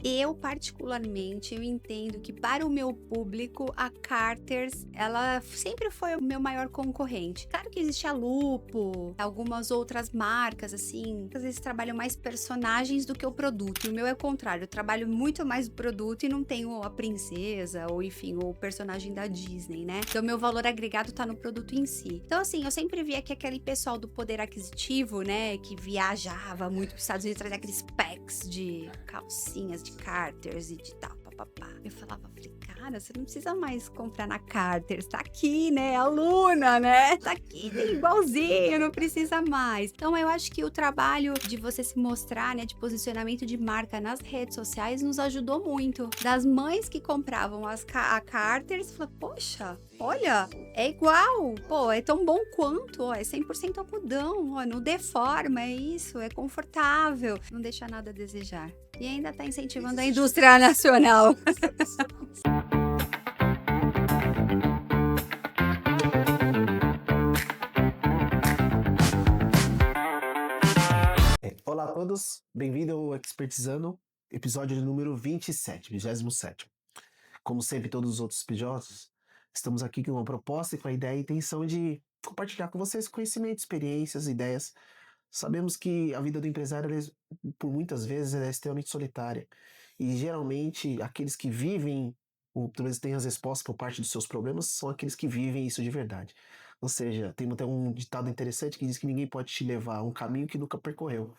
Eu, particularmente, eu entendo que para o meu público, a Carter's, ela sempre foi o meu maior concorrente. Claro que existe a Lupo, algumas outras marcas, assim, que às vezes trabalham mais personagens do que o produto. E o meu é o contrário, eu trabalho muito mais o produto e não tenho a princesa, ou enfim, o personagem da Disney, né? Então, meu valor agregado tá no produto em si. Então, assim, eu sempre via que aquele pessoal do poder aquisitivo, né, que viajava muito para os Estados Unidos, trazia aqueles packs de calcinhas de Carter's e de tal, papapá. Eu falei, cara, você não precisa mais comprar na Carter's, tá aqui, né, aluna, né, tá aqui, tem igualzinho, não precisa mais. Então, eu acho que o trabalho de você se mostrar, né, de posicionamento de marca nas redes sociais nos ajudou muito. Das mães que compravam a Carter's, falaram, poxa, olha, é igual, pô, é tão bom quanto, ó, é 100% algodão, ó, não deforma, é isso, é confortável, não deixa nada a desejar. E ainda tá incentivando a indústria nacional. Olá a todos, bem-vindo ao Expertizando, episódio número 27, 27. Como sempre, todos os outros episódios, estamos aqui com uma proposta e com a ideia e intenção de compartilhar com vocês conhecimentos, experiências, ideias. Sabemos que a vida do empresário, por muitas vezes, é extremamente solitária. E geralmente, aqueles que vivem, ou pelo menos têm as respostas por parte dos seus problemas, são aqueles que vivem isso de verdade. Ou seja, tem até um ditado interessante que diz que ninguém pode te levar a um caminho que nunca percorreu.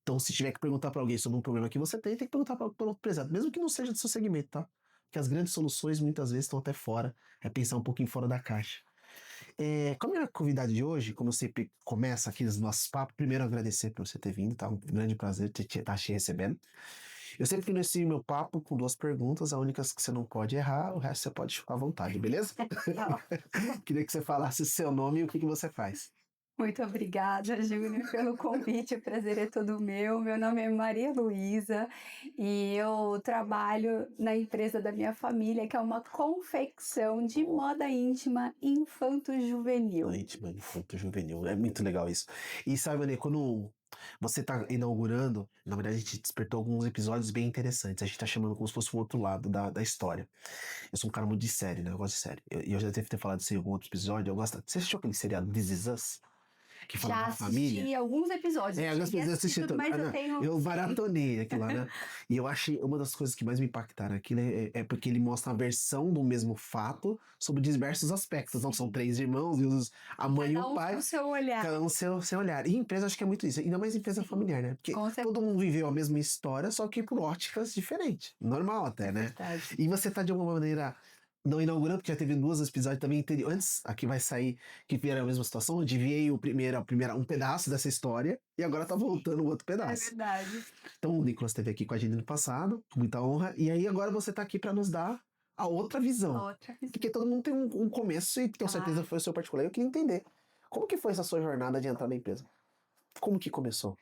Então, se tiver que perguntar para alguém sobre um problema que você tem que perguntar para outro empresário, mesmo que não seja do seu segmento, tá? Porque as grandes soluções muitas vezes estão até fora, é pensar um pouquinho fora da caixa. Como é a convidada de hoje, como eu sempre começo aqui nos nossos papos, primeiro agradecer por você ter vindo, tá? Um grande prazer estar te recebendo. Eu sempre inicio meu papo com duas perguntas, a única que você não pode errar, o resto você pode ficar à vontade, beleza? Queria que você falasse o seu nome e o que você faz. Muito obrigada, Júnior, pelo convite. O prazer é todo meu. Meu nome é Maria Luísa e eu trabalho na empresa da minha família, que é uma confecção de moda íntima infanto-juvenil. Íntima, infanto juvenil. É muito legal isso. E sabe, Anê, quando você tá inaugurando, na verdade a gente despertou alguns episódios bem interessantes. A gente tá chamando como se fosse um outro lado da história. Eu sou um cara muito de série, né? Eu gosto de série. E eu já devo ter falado isso em algum outro episódio. Eu gosto. Você assistiu aquele seriado This Is Us? Que fala Já da família? assisti alguns episódios, não Algumas cheguei a pessoas assistir assistiram tudo, tudo. mas eu Não, tenho. eu Sim. maratonei aquilo lá, né? E eu achei uma das coisas que mais me impactaram aquilo é porque ele mostra a versão do mesmo fato sobre diversos aspectos. Então são Sim. três irmãos, a mãe e o Cada um com o pai, seu olhar. cada um seu olhar. E empresa acho que é muito isso, ainda mais empresa Sim, familiar, né? Porque com certeza. todo mundo viveu a mesma história, só que por óticas diferentes. Normal até, É né? verdade. E você tá de alguma maneira não inaugurando, porque já teve duas episódios também antes, aqui vai sair que vieram a mesma situação, onde veio um pedaço dessa história e agora tá voltando o outro É pedaço. verdade. Então o Nicolas esteve aqui com a gente no passado, com muita honra, e aí agora você tá aqui para nos dar a outra visão. Outra visão. Porque todo mundo tem um começo e tenho certeza Claro. que foi o seu particular. Eu queria entender como que foi essa sua jornada de entrar na empresa? Como que começou?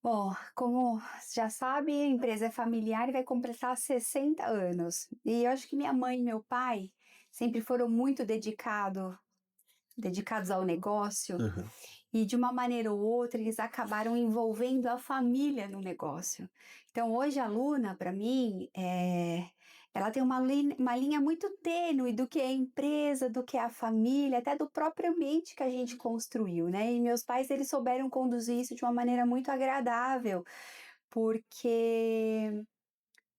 Bom, como já sabe, a empresa é familiar e vai completar 60 anos. E eu acho que minha mãe e meu pai sempre foram muito dedicados ao negócio, Aham. e de uma maneira ou outra eles acabaram envolvendo a família no negócio. Então hoje a Luna, para mim, ela tem uma linha muito tênue do que é a empresa, do que é a família, até do próprio ambiente que a gente construiu, né? E meus pais, eles souberam conduzir isso de uma maneira muito agradável, porque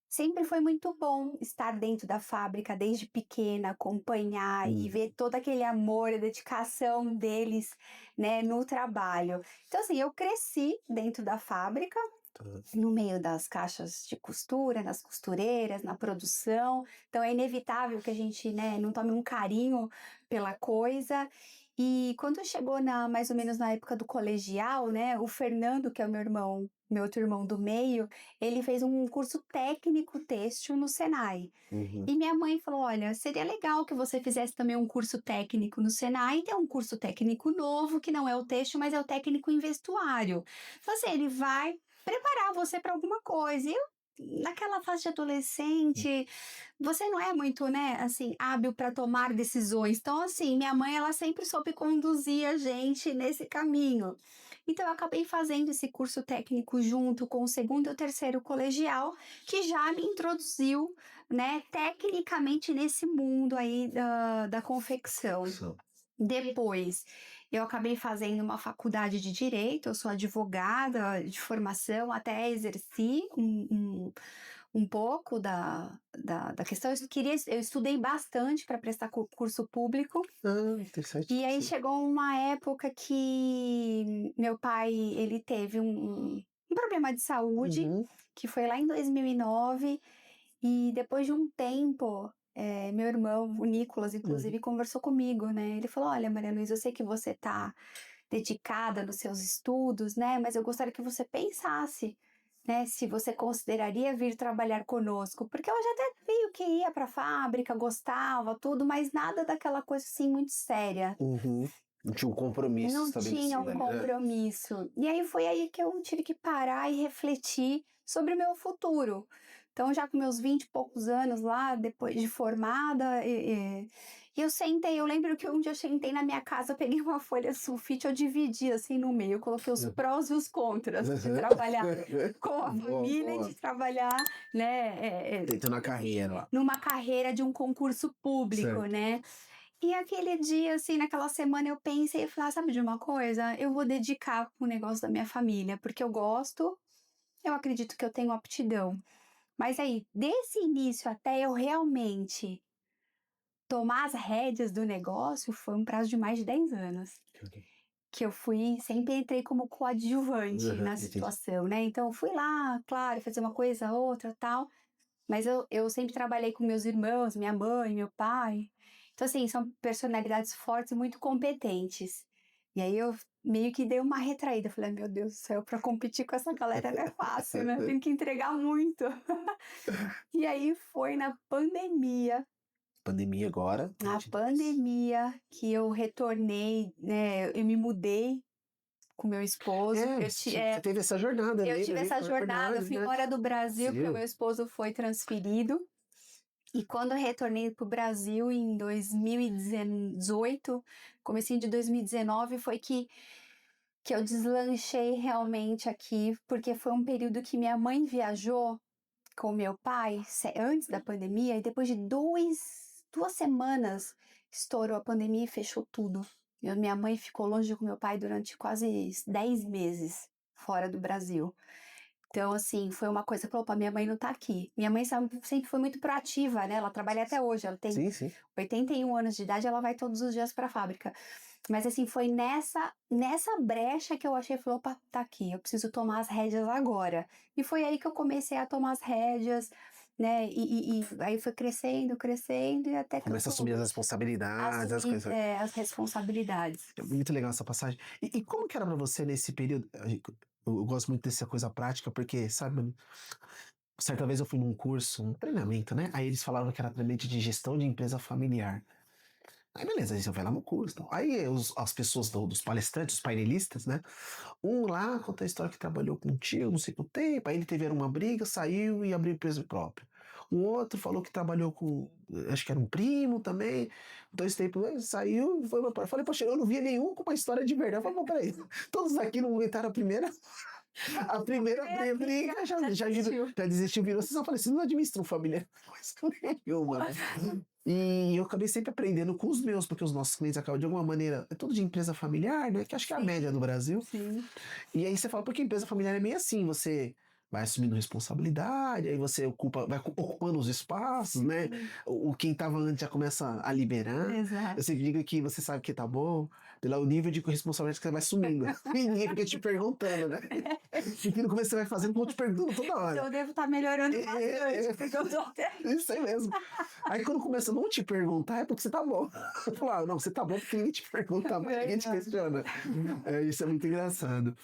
sempre foi muito bom estar dentro da fábrica desde pequena, acompanhar e Hum, ver todo aquele amor e dedicação deles, né, no trabalho. Então, assim, eu cresci dentro da fábrica, tá. no meio das caixas de costura, nas costureiras, na produção. Então, é inevitável que a gente, né, não tome um carinho pela coisa. E quando chegou mais ou menos na época do colegial, né, o Fernando, que é o meu outro irmão do meio, ele fez um curso técnico têxtil no Senai. Uhum. E minha mãe falou: olha, seria legal que você fizesse também um curso técnico no Senai. E tem um curso técnico novo, que não é o têxtil, mas é o técnico em vestuário. Então, assim, ele vai preparar você para alguma coisa. E eu, naquela fase de adolescente, você não é muito, né, assim, hábil para tomar decisões. Então, assim, minha mãe, ela sempre soube conduzir a gente nesse caminho. Então eu acabei fazendo esse curso técnico junto com o segundo e o terceiro colegial, que já me introduziu, né, tecnicamente nesse mundo aí da confecção. São. Depois, eu acabei fazendo uma faculdade de direito, eu sou advogada de formação, até exerci um pouco da questão. Eu estudei bastante para prestar concurso público, Ah, interessante. e aí Sim. chegou uma época que meu pai, ele teve um problema de saúde, Uhum. que foi lá em 2009, e depois de um tempo, meu irmão, o Nicolas, inclusive, conversou comigo, né? Ele falou: Olha, Maria Luísa, eu sei que você tá dedicada nos seus estudos, né? Mas eu gostaria que você pensasse, né? Se você consideraria vir trabalhar conosco. Porque eu já até vi que ia pra fábrica, gostava, tudo, mas nada daquela coisa assim muito séria. Uhum. Não tinha um compromisso Não tinha estabelecido um ali, né? compromisso. E aí foi aí que eu tive que parar e refletir sobre o meu futuro. Então, já com meus 20 e poucos anos lá, depois de formada, e eu sentei, eu lembro que um dia eu sentei na minha casa, eu peguei uma folha de sulfite, eu dividi assim no meio, eu coloquei os prós e os contras de trabalhar com a Boa, família e boa. de trabalhar, né, Tentando a carreira lá. numa carreira de um concurso público, Certo. né? E aquele dia, assim, naquela semana eu pensei e falei: sabe de uma coisa? Eu vou dedicar o negócio da minha família, porque eu gosto, eu acredito que eu tenho aptidão. Mas aí, desse início até eu realmente tomar as rédeas do negócio, foi um prazo de mais de 10 anos. Que eu sempre entrei como coadjuvante na Entendi. situação, né? Então, eu fui lá, claro, fazer uma coisa, outra, tal. Mas eu sempre trabalhei com meus irmãos, minha mãe, meu pai. Então, assim, são personalidades fortes e muito competentes. E aí eu meio que dei uma retraída. Falei: meu Deus do céu, pra competir com essa galera não é fácil, né? Tem que entregar muito. E aí foi Pandemia agora. na pandemia, que eu retornei, né? Eu me mudei com meu esposo. Você teve essa jornada Eu mesmo tive ali, essa foi jornada, eu verdade, fui né? embora do Brasil, porque o Sim. meu esposo foi transferido. E quando eu retornei para o Brasil em 2018, comecinho de 2019, foi que eu deslanchei realmente aqui, porque foi um período que minha mãe viajou com meu pai antes da pandemia, e depois de duas semanas estourou a pandemia e fechou tudo. Minha mãe ficou longe com meu pai durante quase 10 meses fora do Brasil. Então, assim, foi uma coisa que falou: opa, minha mãe não tá aqui. Minha mãe sempre foi muito proativa, né? Ela trabalha até hoje, ela tem Sim, sim. 81 anos de idade, ela vai todos os dias pra fábrica. Mas, assim, foi nessa brecha que eu achei, falou: opa, tá aqui, eu preciso tomar as rédeas agora. E foi aí que eu comecei a tomar as rédeas, né? E aí foi crescendo, crescendo, e até que eu Começa a assumir as responsabilidades, as assumi, coisas. as responsabilidades. É muito legal essa passagem. E como que era pra você nesse período? Eu gosto muito dessa coisa prática, porque, sabe, certa vez eu fui num curso, um treinamento, né? Aí eles falavam que era treinamento de gestão de empresa familiar. Aí beleza, aí você vai lá no curso. Então. Aí as pessoas dos palestrantes, os painelistas, né? Um lá conta a história que trabalhou com um tio, não sei quanto tempo, aí ele teve uma briga, saiu e abriu empresa própria. Um outro falou que trabalhou com, acho que era um primo também, 2 tempos, saiu e foi embora. Falei, poxa, eu não vi nenhum com uma história de verdade. Eu falei, peraí, todos aqui não aguentaram a primeira briga, já desistiu, virou. Vocês só falei, vocês não administram família coisa nenhuma, né? E eu acabei sempre aprendendo com os meus, porque os nossos clientes acabam de alguma maneira, é tudo de empresa familiar, né? Que acho que é a média do Brasil. Sim. E aí você fala, porque empresa familiar é meio assim, você vai assumindo responsabilidade, aí você vai ocupando os espaços, né? Quem tava antes já começa a liberar. Exato. Eu sempre digo que você sabe que tá bom, pelo nível de responsabilidade que você vai sumindo. E ninguém fica te perguntando, né? E no começo você vai fazendo, vão te perguntando toda hora. Então eu devo estar melhorando bastante, porque eu tô até... Isso aí mesmo. Aí quando começa a não te perguntar, é porque você tá bom. Eu falo, não, você tá bom porque ninguém te pergunta, mas ninguém te questiona. Isso é muito engraçado.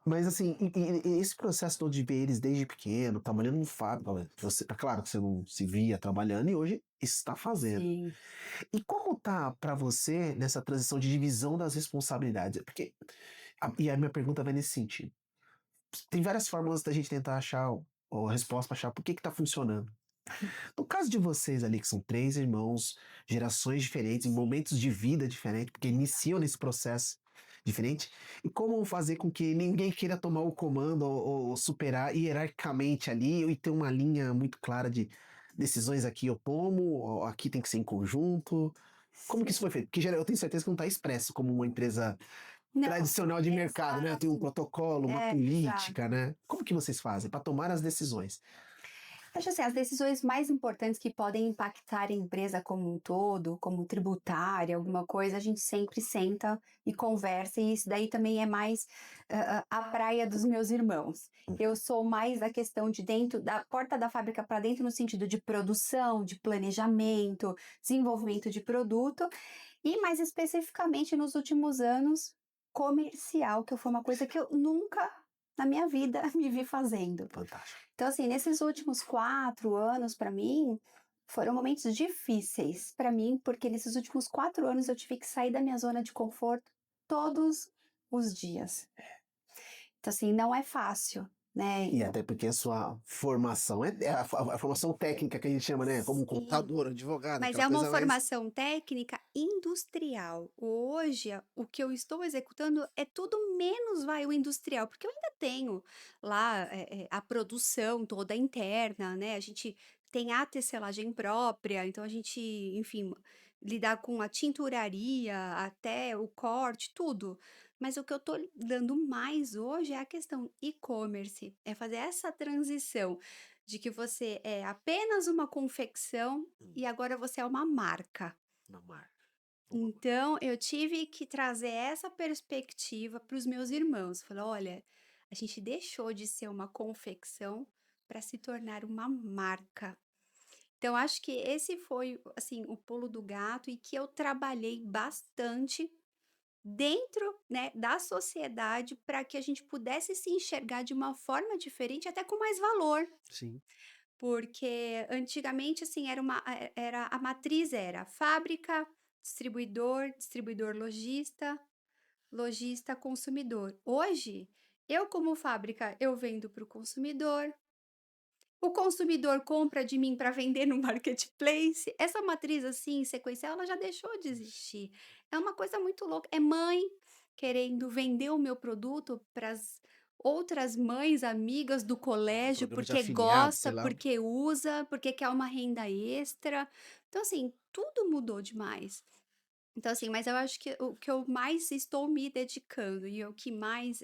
Mas assim, e esse processo todo de ver eles desde pequeno, trabalhando no fábrica, é claro que você não se via trabalhando e hoje está fazendo. Sim. E como tá pra você nessa transição de divisão das responsabilidades? Porque, e a minha pergunta vai nesse sentido. Tem várias fórmulas da gente tentar achar a resposta para achar por que tá funcionando. No caso de vocês ali, que são 3 irmãos, gerações diferentes, em momentos de vida diferentes, porque iniciam nesse processo diferente? E como fazer com que ninguém queira tomar o comando ou superar hierarquicamente ali e ter uma linha muito clara de decisões aqui eu tomo, ou aqui tem que ser em conjunto? Como que isso foi feito? Porque eu tenho certeza que não está expresso como uma empresa Não, tradicional de mercado, né? Tem um exato. protocolo, uma Exato. política, né? Como que vocês fazem para tomar as decisões? Acho assim, as decisões mais importantes que podem impactar a empresa como um todo, como tributária, alguma coisa, a gente sempre senta e conversa, e isso daí também é mais a praia dos meus irmãos. Eu sou mais da questão de dentro, da porta da fábrica para dentro, no sentido de produção, de planejamento, desenvolvimento de produto, e mais especificamente nos últimos anos, comercial, que foi uma coisa que eu nunca na minha vida me vi fazendo. Fantástico. Então, assim, nesses últimos 4 anos, para mim, foram momentos difíceis para mim, porque nesses últimos 4 anos eu tive que sair da minha zona de conforto todos os dias. Então, assim, não é fácil, né? E até porque a sua formação é a formação técnica que a gente chama, né? Como um Sim, contador, advogado, mas aquela é uma coisa mais. formação técnica industrial. Hoje, o que eu estou executando é tudo menos vai o industrial, porque eu ainda tenho lá a produção toda interna, né? A gente tem a tecelagem própria, então a gente, enfim, lidar com a tinturaria, até o corte, tudo. Mas o que eu estou dando mais hoje é a questão e-commerce, é fazer essa transição de que você é apenas uma confecção Hum, e agora você é uma marca. uma marca. Boa. Então, eu tive que trazer essa perspectiva para os meus irmãos. Falei: "Olha, a gente deixou de ser uma confecção para se tornar uma marca". Então, acho que esse foi, assim, o pulo do gato e que eu trabalhei bastante dentro, né, da sociedade para que a gente pudesse se enxergar de uma forma diferente, até com mais valor. Sim. Porque antigamente, assim, era a matriz era fábrica, distribuidor, distribuidor lojista, lojista consumidor. Hoje, eu como fábrica, eu vendo para o consumidor compra de mim para vender no marketplace. Essa matriz, assim, sequencial, ela já deixou de existir. É uma coisa muito louca. É mãe querendo vender o meu produto para as outras mães, amigas do Um colégio, programa de porque afiliado, gosta, sei lá. porque usa, porque quer uma renda extra. Então, assim, tudo mudou demais. Então, assim, mas eu acho que o que eu mais estou me dedicando e o que mais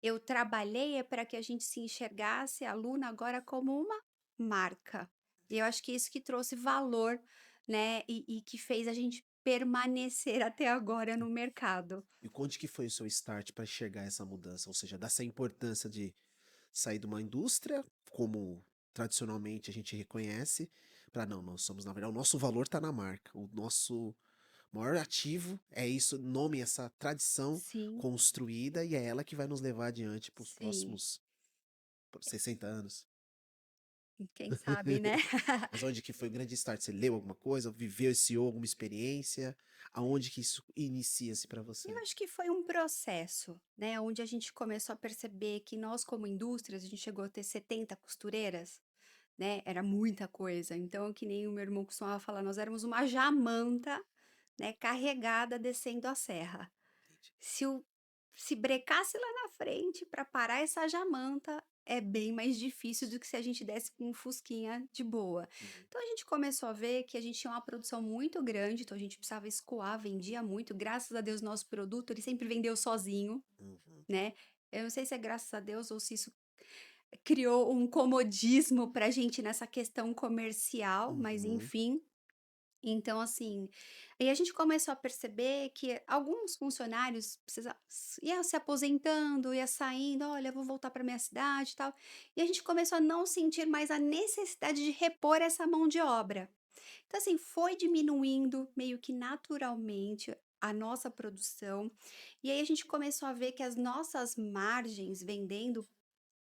eu trabalhei é para que a gente se enxergasse a Luna agora como uma marca. E eu acho que isso que trouxe valor, né, e que fez a gente permanecer até agora no mercado. E onde que foi o seu start para enxergar essa mudança? Ou seja, dessa importância de sair de uma indústria, como tradicionalmente a gente reconhece, para não, nós somos, na verdade, o nosso valor está na marca. O nosso maior ativo é isso, nome, essa tradição Sim, construída, e é ela que vai nos levar adiante para os sim. próximos 60 anos. Quem sabe, né? Mas onde que foi o grande start? Você leu alguma coisa, vivenciou alguma experiência? Aonde que isso inicia-se para Eu você? acho que foi um processo, né, onde a gente começou a perceber que nós, como indústrias, a gente chegou a ter 70 costureiras, né? Era muita coisa. Então, que nem o meu irmão costumava falar, nós éramos uma jamanta, né, carregada descendo a serra. Entendi. Se o se brecasse lá na frente para parar essa jamanta, é bem mais difícil do que se a gente desse com um fusquinha de boa. Uhum, Então a gente começou a ver que a gente tinha uma produção muito grande, então a gente precisava escoar, vendia muito. Graças a Deus, nosso produto, ele sempre vendeu sozinho, uhum, né. Eu não sei se é graças a Deus ou se isso criou um comodismo pra gente nessa questão comercial, mas uhum. enfim. Então, assim, aí a gente começou a perceber que alguns funcionários ia se aposentando, ia saindo, olha, vou voltar para minha cidade e tal. E a gente começou a não sentir mais a necessidade de repor essa mão de obra. Então, assim, foi diminuindo meio que naturalmente a nossa produção. E aí a gente começou a ver que as nossas margens vendendo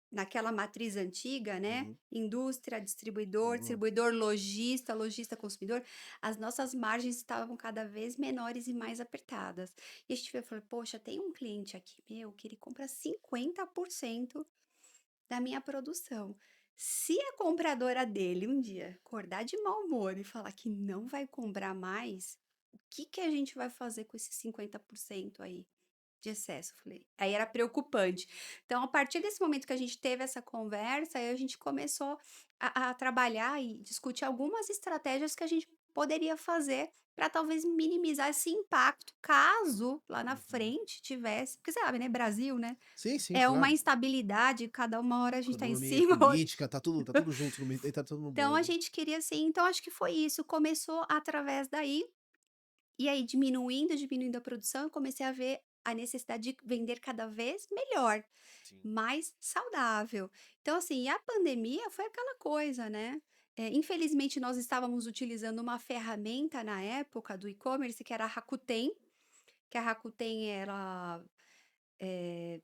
naquela matriz antiga, né, Uhum. indústria, distribuidor, Boa. distribuidor lojista, lojista consumidor, as nossas margens estavam cada vez menores e mais apertadas. E a gente falou: "Poxa, tem um cliente aqui meu que ele compra 50% da minha produção. Se a compradora dele um dia acordar de mau humor e falar que não vai comprar mais, o que que a gente vai fazer com esses 50% aí?". de excesso, falei. Aí era preocupante. Então, a partir desse momento que a gente teve essa conversa, aí a gente começou a trabalhar e discutir algumas estratégias que a gente poderia fazer para talvez minimizar esse impacto, caso lá na Uhum. frente tivesse, porque você sabe, né, Brasil, né, Sim, sim, é uma claro. instabilidade, cada uma hora a gente tá em Economia, cima, outra. política, tá tudo junto no meio, tá tudo no Então a bolo. gente queria assim, então acho que foi isso, começou através daí, e aí diminuindo a produção, eu comecei a ver a necessidade de vender cada vez melhor, Sim. mais saudável. Então assim, a pandemia foi aquela coisa, né, infelizmente nós estávamos utilizando uma ferramenta na época do e-commerce que era a Rakuten, que a Rakuten ela, eh,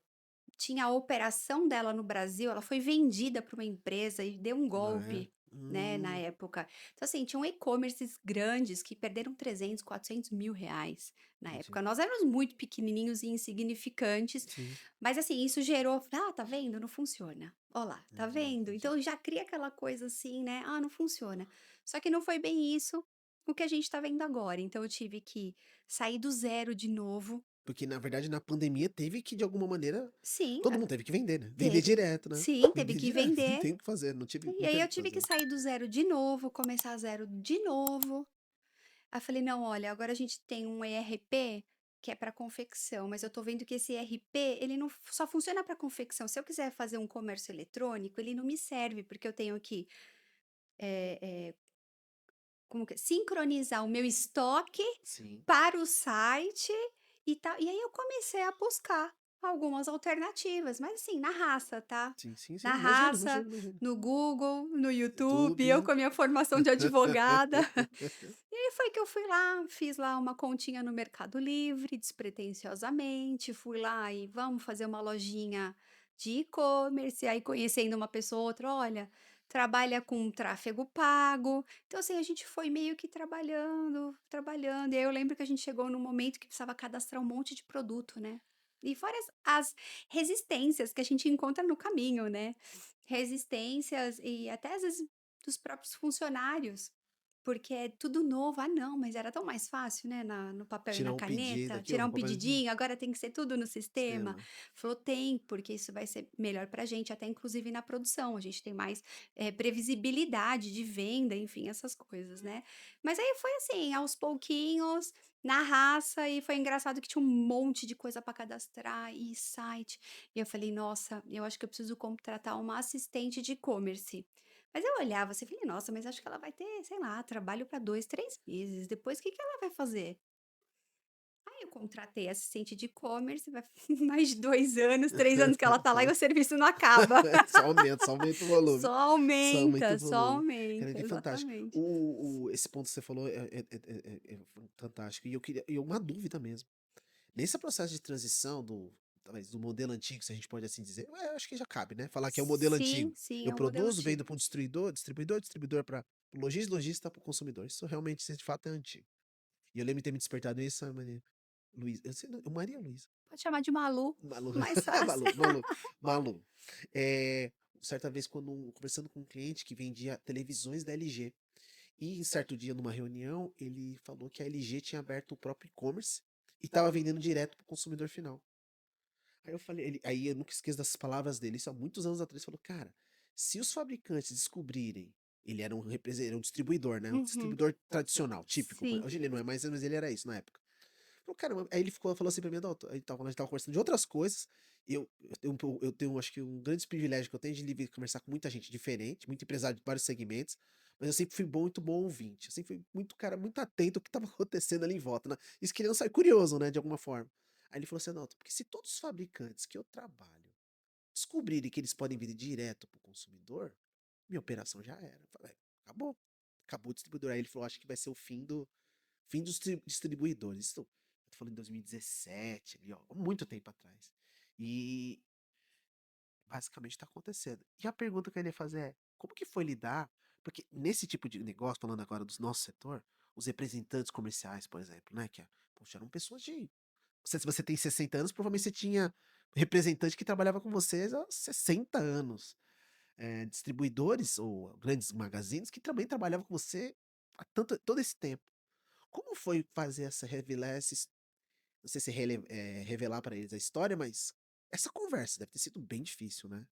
tinha a operação dela no Brasil, ela foi vendida para uma empresa e deu um Ah, é? golpe, né, na época. Então, assim, tinham e-commerces grandes que perderam 300, 400 mil reais na Entendi. época. Nós éramos muito pequenininhos e insignificantes, Sim, mas assim, isso gerou, ah, tá vendo? Não funciona. Ó lá, tá vendo? entendi. Então já cria aquela coisa assim, né? Ah, não funciona. Só que não foi bem isso o que a gente tá vendo agora. Então eu tive que sair do zero de novo. Porque na verdade na pandemia teve que de alguma maneira Sim, todo mundo teve que vender, né, vender teve. direto, né, Sim, teve vender que direto, não vender. tem o que fazer, E não aí teve eu o que tive que fazer. sair do zero de novo, começar zero de novo. Aí falei: "Não, olha, agora a gente tem um ERP que é para confecção, mas eu tô vendo que esse ERP, ele não só funciona para confecção. Se eu quiser fazer um comércio eletrônico, ele não me serve, porque eu tenho que, eh eh, como que sincronizar o meu estoque Sim, para o site e tal". E aí eu comecei a buscar algumas alternativas, mas assim, na raça, tá? sim, sim, sim, Na imagino, raça, imagino, imagino. no Google, no YouTube, eu YouTube. com a minha formação de advogada. E aí foi que eu fui lá, fiz lá uma continha no Mercado Livre, despretensiosamente, fui lá e vamos fazer uma lojinha de e-commerce, aí conhecendo uma pessoa ou outra, olha, trabalha com tráfego pago. Então, assim, a gente foi meio que trabalhando, trabalhando. E aí eu lembro que a gente chegou num momento que precisava cadastrar um monte de produto, né? E fora as resistências que a gente encontra no caminho, né? Resistências e até às vezes dos próprios funcionários. Porque é tudo novo. "Ah, não, mas era tão mais fácil, né, no papel e Tirar na um pedido caneta, aqui, ó, tirar no um papel pedidinho, agora tem que ser tudo no sistema". sistema. Falou: "Tem, porque isso vai ser melhor pra gente, até inclusive na produção, a gente tem mais, previsibilidade de venda", enfim, essas coisas, né. Mas aí foi assim, aos pouquinhos, na raça, e foi engraçado que tinha um monte de coisa para cadastrar e site. E eu falei: "Nossa, eu acho que eu preciso contratar uma assistente de e-commerce". Mas eu olhava assim, falei: "Nossa, mas acho que ela vai ter, sei lá, trabalho para 2, 3 meses, depois o que que ela vai fazer?". Aí eu contratei assistente de e-commerce, vai mais de 2 anos, 3 anos que ela tá lá e o serviço não acaba. Só aumenta o volume. Só aumenta o Só volume. Cara, aumenta, que fantástico. exatamente. Esse ponto que você falou é fantástico. E eu queria, e uma dúvida mesmo. Nesse processo de transição talvez do modelo antigo, se a gente pode assim dizer, acho que já cabe, né? Falar que é o modelo Sim, antigo. sim, Eu é um modelo produzo, antigo. vendo para um distribuidor para lojista, lojista para o consumidor. Isso realmente, isso de fato é antigo. E eu lembro de ter me despertado isso, Maria Luísa. Eu sei, não, Maria Luísa. Pode chamar de Malu, Malu, mais fácil. Malu. Certa vez, conversando com um cliente que vendia televisões da LG. E em certo dia, numa reunião, ele falou que a LG tinha aberto o próprio e-commerce e estava vendendo direto para o consumidor final. Aí eu falei, aí eu nunca esqueço das palavras dele, isso há muitos anos atrás, ele falou, cara, se os fabricantes descobrirem, ele era um distribuidor, né? Um Uhum, distribuidor tradicional, típico. sim. Hoje ele não é mais, mas ele era isso na época. Falou, caramba, aí ele falou assim pra mim, "Adalto", aí a gente tava conversando de outras coisas, eu tenho, acho que um grande privilégio que eu tenho de conversar com muita gente diferente, muito empresário de vários segmentos, mas eu sempre fui muito bom ouvinte, eu sempre fui muito, cara, muito atento ao que estava acontecendo ali em volta, né? Isso querendo sair curioso, né, de alguma forma. Aí ele falou assim, Adalto, porque se todos os fabricantes que eu trabalho descobrirem que eles podem vender direto pro consumidor, minha operação já era. Eu falei, acabou. Acabou o distribuidor. Aí ele falou, acho que vai ser o fim dos distribuidores. Isso, eu tô falando em 2017, ali, ó, muito tempo atrás. E basicamente está acontecendo. E a pergunta que eu ia fazer é, como que foi lidar? Porque nesse tipo de negócio, falando agora do nosso setor, os representantes comerciais, por exemplo, né, poxa, eram pessoas de, se você tem 60 anos, provavelmente você tinha representante que trabalhava com vocês há 60 anos. Distribuidores ou grandes magazines que também trabalhavam com você há todo esse tempo. Como foi fazer revelar não sei se revelar pra eles a história, mas essa conversa deve ter sido bem difícil, né?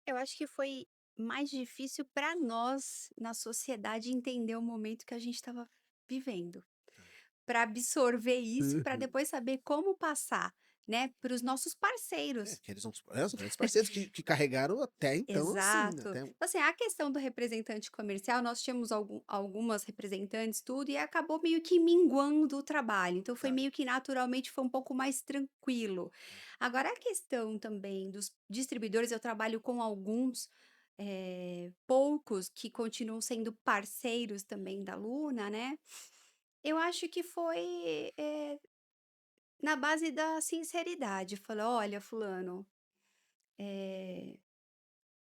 Eu acho que foi mais difícil para nós, na sociedade, entender o momento que a gente estava vivendo, Tá. para absorver isso, para depois saber como passar, né, para os nossos É, parceiros. que eles são os grandes parceiros que carregaram até então, assim, Exato. até Então, assim, a questão do representante comercial, nós tínhamos algumas representantes, tudo, e acabou meio que minguando o trabalho. Então, foi tá, meio que naturalmente foi um pouco mais tranquilo. tá. Agora, a questão também dos distribuidores, eu trabalho com alguns, poucos que continuam sendo parceiros também da Luna, né? Eu acho que foi, na base da sinceridade. Falar, olha, fulano, eh,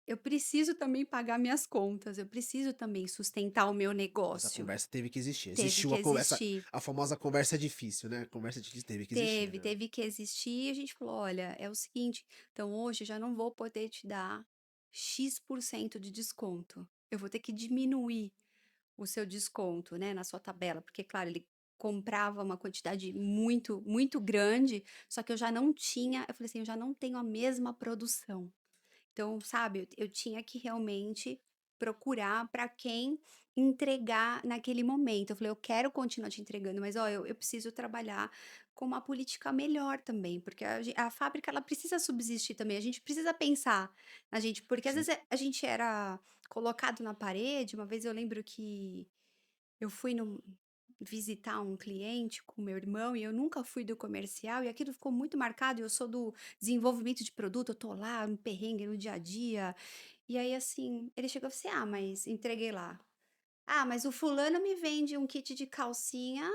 eu preciso também pagar minhas contas, eu preciso também sustentar o meu Mas a negócio. conversa teve que existir. Teve Existiu que a conversa, existir, a famosa conversa difícil, né? A conversa difícil teve que existir, né? teve que existir e a gente falou: "Olha, é o seguinte, então hoje eu já não vou poder te dar X% de desconto, eu vou ter que diminuir o seu desconto, né, na sua tabela", porque claro, ele comprava uma quantidade muito, muito grande, só que eu já não tinha eu falei assim: "Eu já não tenho a mesma produção". Então, sabe, eu tinha que realmente procurar para quem entregar naquele momento. Eu falei: "Eu quero continuar te entregando, mas ó, eu preciso trabalhar com uma política melhor também, porque a fábrica ela precisa subsistir também, a gente precisa pensar na gente", porque às Sim. vezes a gente era colocado na parede. Uma vez eu lembro que eu fui visitar um cliente com meu irmão e eu nunca fui do comercial e aquilo ficou muito marcado. Eu sou do desenvolvimento de produto, eu tô lá no perrengue, no dia a dia. E aí, assim, ele chegou e falou assim: "Ah, mas entreguei lá. Ah, mas o fulano me vende um kit de calcinha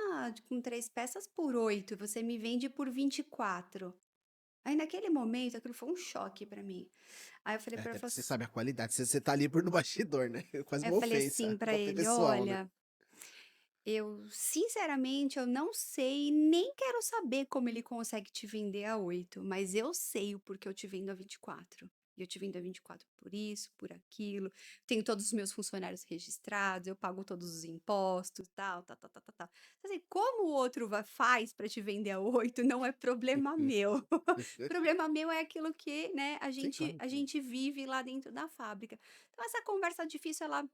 com 3 peças por 8 e você me vende por 24". Aí, naquele momento, aquilo foi um choque pra mim. Aí eu falei É, pra até ele, porque você sabe a qualidade. Você tá ali por no bastidor, né? Quase aí eu uma falei assim ofensa, pra uma ele: pessoal, né? "Olha, eu, sinceramente, eu não sei, nem quero saber como ele consegue te vender a 8, mas eu sei o porquê eu te vendo a 24. E eu te vendo a 24 por isso, por aquilo. Tenho todos os meus funcionários registrados, eu pago todos os impostos, tal, tal, tal, tal, tal, tal. Então, assim, como o outro faz para te vender a 8, não é problema meu. Problema meu é aquilo que, né, a Sim, gente, claro. a gente vive lá dentro da fábrica. Então, essa conversa difícil, ela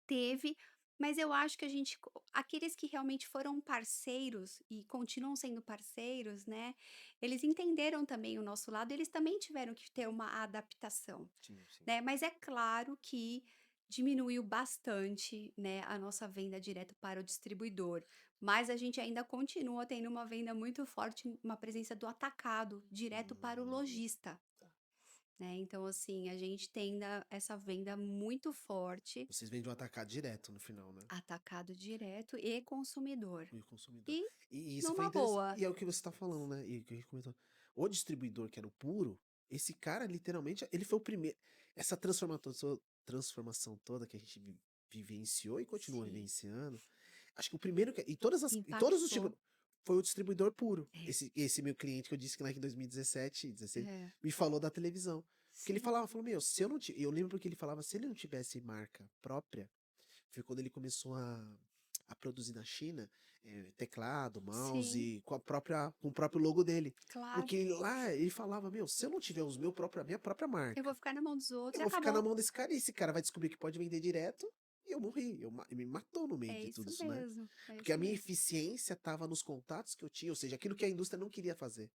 teve, mas eu acho que a gente aqueles que realmente foram parceiros e continuam sendo parceiros, né, eles entenderam também o nosso lado, eles também tiveram que ter uma adaptação, Sim, sim. né, mas é claro que diminuiu bastante, né, a nossa venda direta para o distribuidor, mas a gente ainda continua tendo uma venda muito forte, uma presença do atacado direto para o Hum, lojista, tá. né, então assim, a gente tem ainda essa venda muito forte. Vocês vendem um atacado direto no final, né? Atacado direto e consumidor. O consumidor. E E isso foi numa interessante. boa. E é o que você tá falando, né? E o que a gente comentou. O distribuidor, que era o puro, esse cara, literalmente, ele foi o primeiro. Essa transformação toda que a gente vivenciou e continua Sim, vivenciando. Acho que o primeiro que. E todos os tipos. impactou. Foi o distribuidor puro. É, Esse meu cliente que eu disse que lá em 2017, 16, é, me falou da televisão. Porque ele sim, falou, meu, se eu não. Eu lembro porque ele falava, se ele não tivesse marca própria, foi quando ele começou a produzir na China teclado, sim, mouse, com o próprio logo dele. claro. Porque lá ele falava, meu, se eu não tiver a minha própria Eu vou marca, ficar na mão dos eu outros e vou ficar na acabou. mão desse cara e esse cara vai descobrir que pode vender direto e eu morri. Me matou no meio É de tudo isso isso, né? mesmo, é Porque a isso minha mesmo. eficiência estava nos contatos que eu tinha, ou seja, aquilo que a indústria não queria fazer.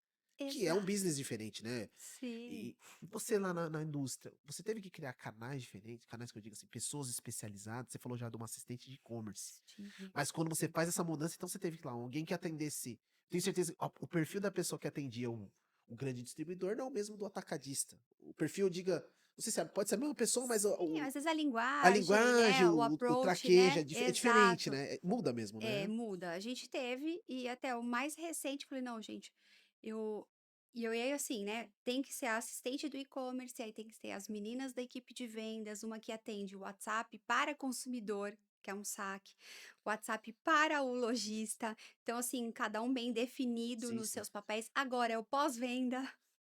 Que é um Exato. business diferente, né? Sim, E você lá na indústria, você teve que criar canais diferentes, canais que eu digo assim, pessoas especializadas. Você falou já de uma assistente de e-commerce. estive. Mas quando você faz essa mudança, então você teve que lá, alguém que atendesse. Tenho certeza, o perfil da pessoa que atendia o grande distribuidor não é o mesmo do atacadista. O perfil, diga, não sei se pode ser a mesma pessoa, mas Sim, às vezes a a linguagem, linguagem, né, o o approach, traquejo né, é diferente, exato. né? Muda mesmo, É, né? muda. A gente teve e até o mais recente, falei: "Não, gente, eu", e aí, assim, né, tem que ser a assistente do e-commerce, aí tem que ter as meninas da equipe de vendas, uma que atende o WhatsApp para consumidor, que é um saque, WhatsApp para o lojista. Então, assim, cada um bem definido Sim, nos sim. seus papéis. Agora é o pós-venda.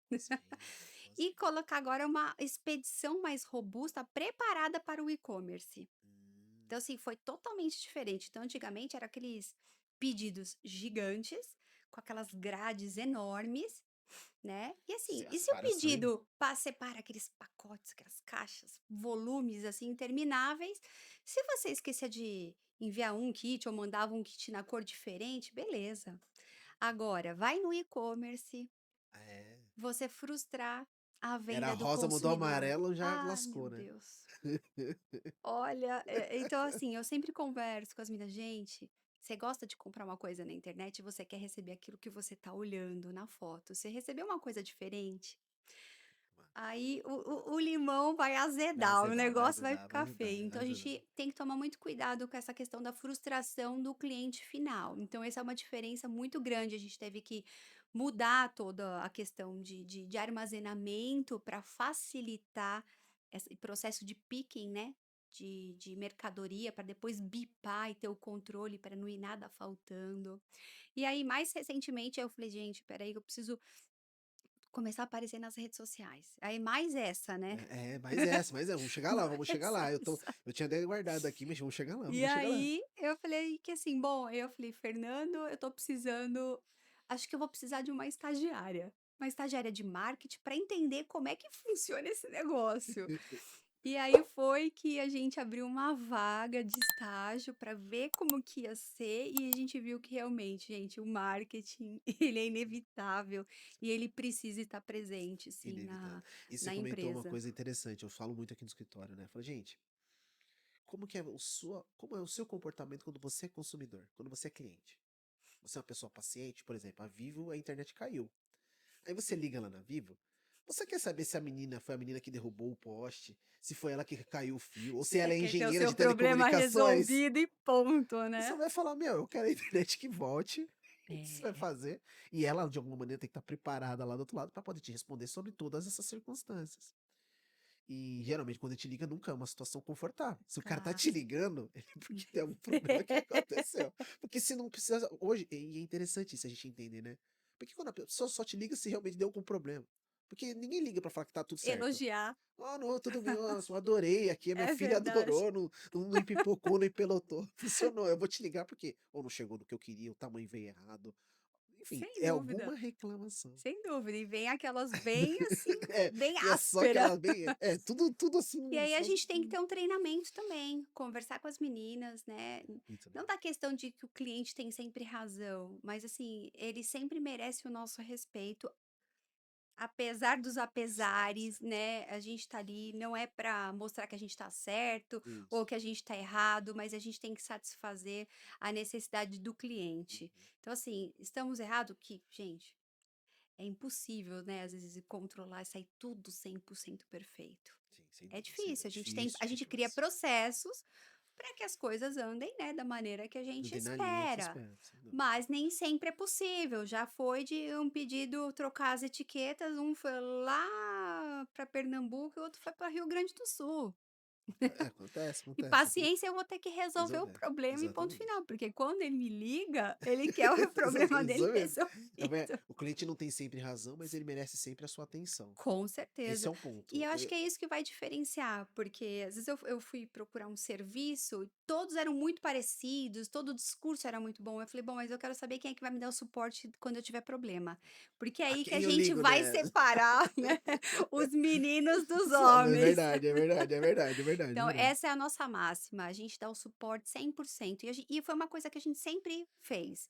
Pós-venda, E pós-venda. colocar agora uma expedição mais robusta, preparada para o e-commerce. Hum, Então, assim, foi totalmente diferente. Então, antigamente era aqueles pedidos gigantes, com aquelas grades enormes, né? E assim, Sim, a e se o separação é pedido separa aqueles pacotes, aquelas caixas, volumes assim intermináveis, se você esquecia de enviar um kit ou mandava um kit na cor diferente, beleza. Agora, vai no e-commerce, é. você frustrar a Era venda do rosa, mudou consumidor. amarelo, já Ai, meu lascou, né? Deus. Olha, então assim, eu sempre converso com as meninas, gente, você gosta de comprar uma coisa na internet e você quer receber aquilo que você tá olhando na foto. Você recebeu uma coisa diferente, aí o limão vai Vai azedar, o azedar, vai negócio vai azedar, vai ficar azedar, feio. vai Então a azedar. gente tem que tomar muito cuidado com essa questão da frustração do cliente final. Então essa é uma diferença muito grande, a gente teve que mudar toda a questão de armazenamento para facilitar esse processo de picking, né, de mercadoria, para depois bipar e ter o controle para não ir nada faltando. E aí mais recentemente eu falei: "Gente, espera aí que eu preciso começar a aparecer nas redes sociais". Aí mais essa, né. Mas é, vamos chegar Mais lá. essa. Eu tinha até guardado aqui, mas E vamos chegar lá. aí eu falei que assim, bom, eu falei: "Fernando, eu tô precisando acho que eu vou precisar de uma estagiária de marketing para entender como é que funciona esse negócio". E aí foi que a gente abriu uma vaga de estágio para ver como que ia ser, e a gente viu que realmente, gente, o marketing, ele é inevitável e ele precisa estar presente, sim, Inevitável. E você na comentou uma empresa. coisa interessante, eu falo muito aqui no escritório, né? Fala, gente, como é o seu comportamento quando você é consumidor, quando você é cliente? Você é uma pessoa paciente, por exemplo, a Vivo, a internet caiu. Aí você liga lá na Vivo, você quer saber se a menina foi a menina que derrubou o poste, se foi ela que caiu o fio, ou se Você ela é quer ter o engenheira seu de problema telecomunicações? resolvido e ponto, Você só né. vai falar, meu, eu quero a internet que volte. O que você vai É, fazer? E ela, de alguma maneira, tem que estar preparada lá do outro lado para poder te responder sobre todas essas circunstâncias. E geralmente, quando ele te liga, nunca é uma situação confortável. Se o cara tá claro. te ligando, é porque tem algum problema que aconteceu. Porque se não precisa. Hoje, e é interessante isso a gente entender, né? Porque quando a pessoa só te liga se realmente deu algum problema. Porque ninguém liga pra falar que tá tudo certo. Elogiar, Ah, não, tudo bem, nossa, eu adorei aqui, a minha é filha verdade. adorou, não empipocou, não empelotou. Funcionou, eu vou te ligar porque ou não chegou no que eu queria, o tamanho veio errado. Enfim, Sem é alguma dúvida, reclamação. sem dúvida. E vem aquelas bem assim, É, bem e é só áspera. aquela bem. É, tudo E assim, aí a só. gente tem que ter um treinamento também, conversar com as meninas, né. Muito Não legal. da questão de que o cliente tem sempre razão, mas assim, ele sempre merece o nosso respeito. Apesar dos Certo, apesares, certo. né, a gente tá ali não é para mostrar que a gente tá certo ou Isso. que a gente tá errado, mas a gente tem que satisfazer a necessidade do cliente. Uhum. Então, assim, estamos errado que gente, é impossível, né, às vezes controlar e sair tudo 100% perfeito. Sim, sem É dúvida, sem difícil, dúvida. Difícil, a gente difícil cria demais. processos para que as coisas andem, né, da maneira que a gente Tudo na linha que se espera. espera, sem dúvida. Mas nem sempre é possível. Já foi de um pedido trocar as etiquetas, um foi lá para Pernambuco e o outro foi para Rio Grande do Sul. É, acontece, E acontece. Você tem que paciência, eu vou ter que resolver o resolver. problema e ponto Exatamente. final, porque quando ele me liga, ele quer o problema Exatamente, isso dele mesmo. resolvido. O cliente não tem sempre razão, mas ele merece sempre a sua atenção. Com Esse é certeza. o E ponto. eu acho que é isso que vai diferenciar, porque às vezes eu fui procurar um serviço, todos eram muito parecidos, todo o discurso era muito bom. Eu falei: "Bom, mas eu quero saber quem é que vai me dar o suporte quando eu tiver problema", porque é A aí que a quem eu gente ligo, vai né? separar, né, os meninos dos Só, é homens. verdade, é verdade, é verdade, é verdade, é Então verdade. essa é a nossa máxima, a gente dá o suporte 100% e foi uma coisa que a gente sempre fez.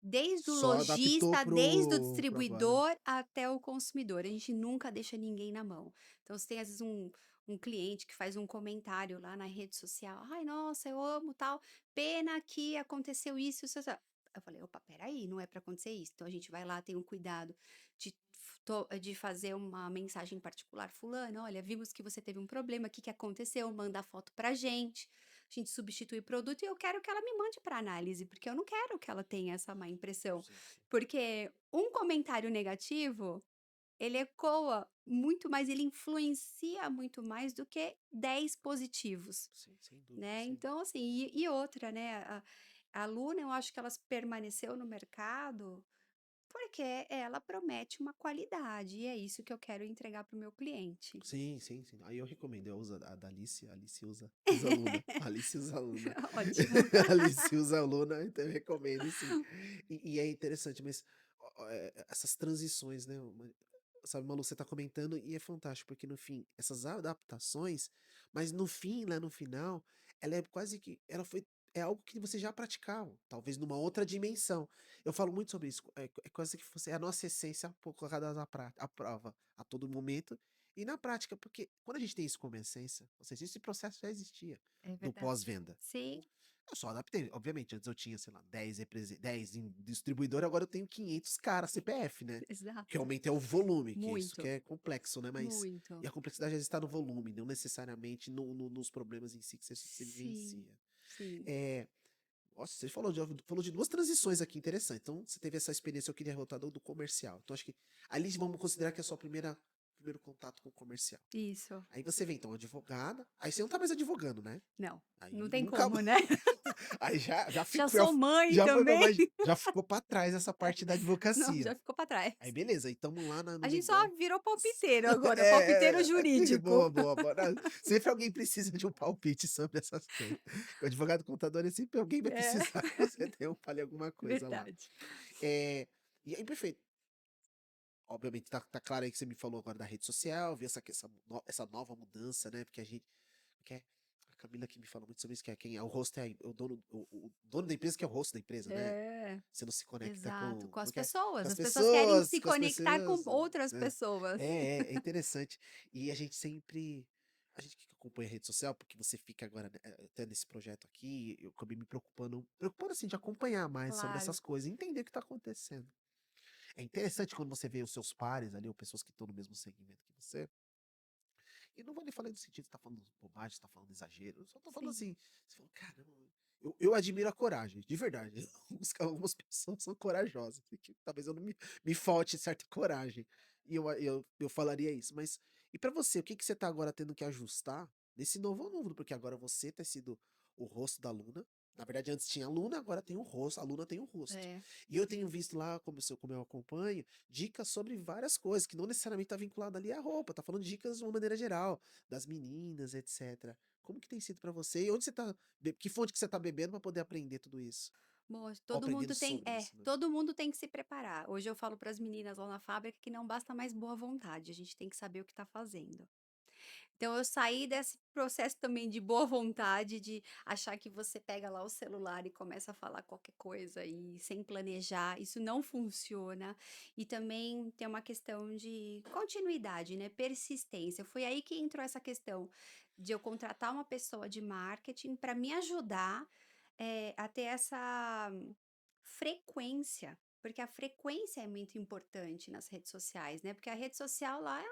Desde o Só adaptou lojista, desde o pro agora. distribuidor até o consumidor, a gente nunca deixa ninguém na mão. Então, se tem às vezes um cliente que faz um comentário lá na rede social: "Ai, nossa, eu amo tal, pena que aconteceu isso, isso, isso". Eu falei: "Opa, espera aí, não é para acontecer isso". Então a gente vai lá, tem um cuidado de fazer uma mensagem particular: "Fulano, olha, vimos que você teve um problema, o que que aconteceu? Manda a foto pra gente". A gente substitui o produto e eu quero que ela me mande para análise, porque eu não quero que ela tenha essa má impressão. Sim, sim. Porque um comentário negativo, ele ecoa muito mais, ele influencia muito mais do que 10 positivos, Sim, sem dúvida, né. sem dúvida. Então assim, e outra, né, a Luna eu acho que ela permaneceu no mercado porque ela promete uma qualidade e é isso que eu quero entregar para o meu cliente. Sim, sim, sim. Aí eu recomendo, eu uso a da Alice, a Alice usa a Luna, a Alice usa a Luna. Ótimo. A Alice usa a Luna, então eu recomendo sim. E é interessante, mas essas transições, né? Sabe, Malu, você tá comentando e é fantástico, porque no fim, essas adaptações, mas no fim, lá no final, ela é quase que, ela foi, é algo que você já praticava, talvez numa outra dimensão. Eu falo muito sobre isso, é quase que você, é a nossa essência colocada à prova a todo momento, e na prática, porque quando a gente tem isso como essência, ou seja, esse processo já existia É do verdade. pós-venda. Sim, Eu só adaptei. Obviamente, antes eu tinha, sei lá, 10 em distribuidor, agora eu tenho 500 caras CPF, né? Que exato. aumenta é o volume, que é isso que Muito, é complexo, né? Mas. E muito. a complexidade às vezes está no volume, não necessariamente nos problemas em si que você Sim, vivencia. sim. É, nossa, você falou de duas transições aqui interessantes. Então, você teve essa experiência, eu queria voltar do comercial. Então, acho que ali vamos considerar que é a sua primeiro contato com o comercial. Isso. Aí você vem, então, advogada. Aí você não tá mais advogando, né? Não, não Aí tem nunca. como, né? Aí Já ficou, sou mãe já foi pra também. mais, já ficou pra trás essa parte da Não, advocacia. já ficou para trás. Aí beleza, aí estamos lá no A gente só negócio. virou palpiteiro agora, palpiteiro É, jurídico. boa, boa, boa. Não, sempre alguém precisa de um palpite sobre essas coisas. O advogado contador é sempre alguém vai É, precisar que você tenha fale alguma coisa lá. verdade. É, e aí, perfeito. Obviamente, tá claro aí que você me falou agora da rede social, ver essa nova mudança, né? Porque a gente. Que é, a Camila que me falou muito sobre isso, que é quem é o host, o dono, o dono da empresa que é o host da empresa, né? É, Você não se conecta exato, com. com Como as que é? Com pessoas. as As pessoas querem pessoas, se com as conectar com pessoas. outras Né? pessoas. É interessante. E a gente sempre. A gente que acompanha a rede social, porque você fica agora né, até nesse projeto aqui, eu acabei me preocupando assim, de acompanhar mais sobre Claro. essas coisas, entender o que está acontecendo. É interessante quando você vê os seus pares ali, ou pessoas que estão no mesmo segmento que você. E não vou nem falar no sentido de estar falando bobagem, está falando exagero. Eu só tô falando Sim. assim. Você fala, caramba, eu admiro a coragem, de verdade. Algumas pessoas são corajosas. Que talvez eu não me falte certa coragem. E eu falaria isso. Mas, e para você, o que, que você tá agora tendo que ajustar nesse novo número? Porque agora você tem sido o rosto da Luna. Na verdade, antes tinha a Luna, agora tem o rosto. A Luna tem o rosto. É. E eu tenho visto lá, como eu acompanho, dicas sobre várias coisas, que não necessariamente tá vinculado ali à roupa, tá falando dicas de uma maneira geral, das meninas, etc. Como que tem sido pra você? E onde você tá, que fonte que você tá bebendo pra poder aprender tudo isso? Bom, Ou aprendendo sobre isso, né? todo mundo tem que se preparar. Hoje eu falo para as meninas lá na fábrica que não basta mais boa vontade, a gente tem que saber o que está fazendo. Então eu saí desse processo também de boa vontade, de achar que você pega lá o celular e começa a falar qualquer coisa e sem planejar, isso não funciona. E também tem uma questão de continuidade, né? Persistência. Foi aí que entrou essa questão de eu contratar uma pessoa de marketing para me ajudar a ter essa frequência. Porque a frequência é muito importante nas redes sociais, né? Porque a rede social lá é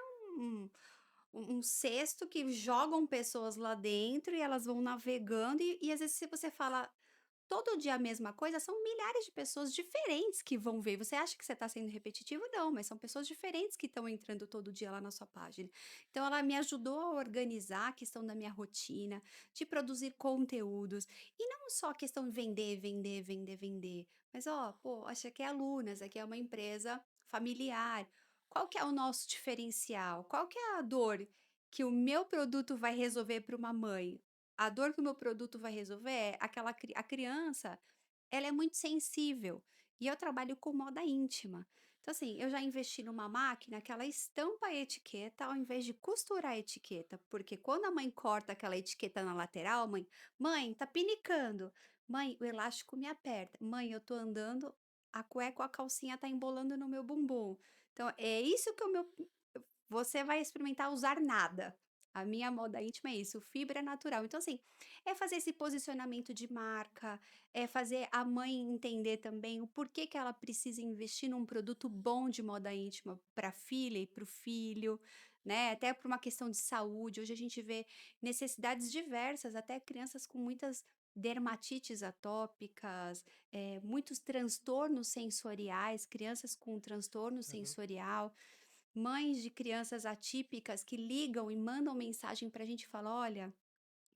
um cesto que jogam pessoas lá dentro e elas vão navegando e às vezes se você fala todo dia a mesma coisa, são milhares de pessoas diferentes que vão ver. Você acha que você está sendo repetitivo? Não, mas são pessoas diferentes que estão entrando todo dia lá na sua página. Então, ela me ajudou a organizar a questão da minha rotina, de produzir conteúdos. E não só a questão de vender, vender, vender, vender. Mas, ó, pô, essa aqui é Alunas, aqui é uma empresa familiar. Qual que é o nosso diferencial? Qual que é a dor que o meu produto vai resolver para uma mãe? A dor que o meu produto vai resolver é a criança, ela é muito sensível, e eu trabalho com moda íntima. Então, assim, eu já investi numa máquina que ela estampa a etiqueta ao invés de costurar a etiqueta, porque quando a mãe corta aquela etiqueta na lateral, mãe, tá pinicando. Mãe, o elástico me aperta. Mãe, eu tô andando, a cueca ou a calcinha tá embolando no meu bumbum. Então, é isso que o meu você vai experimentar usar nada. A minha moda íntima é isso, fibra natural. Então, assim, é fazer esse posicionamento de marca, é fazer a mãe entender também o porquê que ela precisa investir num produto bom de moda íntima para a filha e para o filho, né? Até por uma questão de saúde. Hoje a gente vê necessidades diversas, até crianças com muitas dermatites atópicas, muitos transtornos sensoriais, crianças com transtorno Uhum. sensorial. Mães de crianças atípicas que ligam e mandam mensagem para a gente e falam: olha,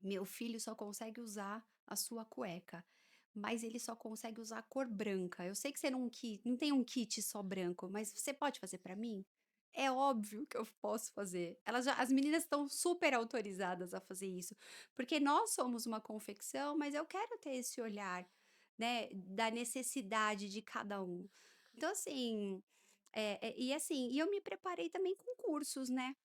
meu filho só consegue usar a sua cueca. mas ele só consegue usar a cor branca. Eu sei que você não tem um kit só branco, mas você pode fazer para mim? É óbvio que eu posso fazer. As meninas estão super autorizadas a fazer isso, porque nós somos uma confecção, mas eu quero ter esse olhar, né, da necessidade de cada um. Então, assim, e eu me preparei também com cursos, né?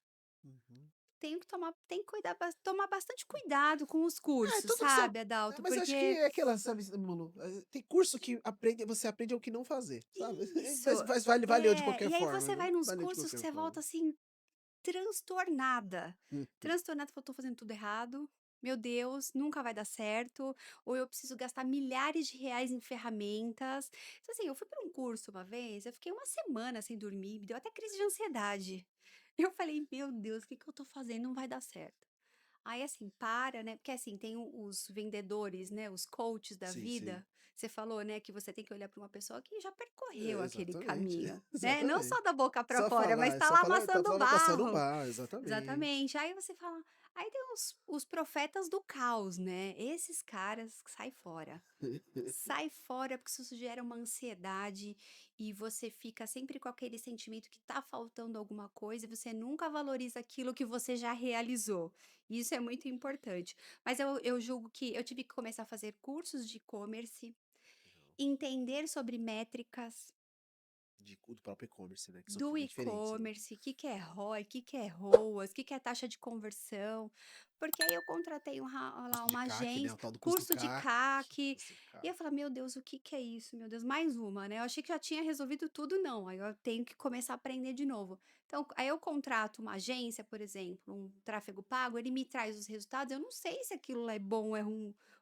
Uhum. Tenho que tomar bastante cuidado com os Ah, é cursos, tudo que você. sabe, Adalto? Mas acho que Porque é aquela, sabe, Manu, tem curso que você aprende o que não fazer, sabe? isso, Mas valeu de qualquer e aí forma, você né? vai nos Valeu de cursos que qualquer você forma. volta assim transtornada. Transtornada, que eu tô fazendo tudo errado. Meu Deus, nunca vai dar certo. Ou eu preciso gastar milhares de reais em ferramentas. Então, assim, eu fui para um curso uma vez, eu fiquei uma semana sem dormir, me deu até crise de ansiedade. Eu falei, meu Deus, o que que eu tô fazendo? Não vai dar certo. Aí, assim, para, né? Porque, assim, tem os vendedores, né? Os coaches da Sim, sim. vida. Você falou, né, que você tem que olhar para uma pessoa que já percorreu É, aquele exatamente. caminho, né? Não Exatamente. só da boca para Só fora, mas falar, tá só lá falar, tá amassando lá passando barro. mal, exatamente. Exatamente. Aí você fala, aí tem os profetas do caos, né? Esses caras, sai fora. Sai fora, porque isso gera uma ansiedade e você fica sempre com aquele sentimento que tá faltando alguma coisa e você nunca valoriza aquilo que você já realizou. Isso é muito importante. Mas eu julgo que eu tive que começar a fazer cursos de e-commerce, Legal. entender sobre métricas, Do próprio e-commerce, né? Que são do bem diferentes, né? e-commerce, o que que é ROI, o que que é ROAS, o que que é taxa de conversão, porque aí eu contratei lá Custo de uma CAC, né? agência, O tal do custo curso de CAC. CAC, Custo e eu CAC. falei: "Meu Deus, o que que é isso? Meu Deus, mais uma, né". Eu achei que já tinha resolvido tudo, não, aí eu tenho que começar a aprender de novo. Então, aí eu contrato uma agência, por exemplo, um tráfego pago, ele me traz os resultados, eu não sei se aquilo é bom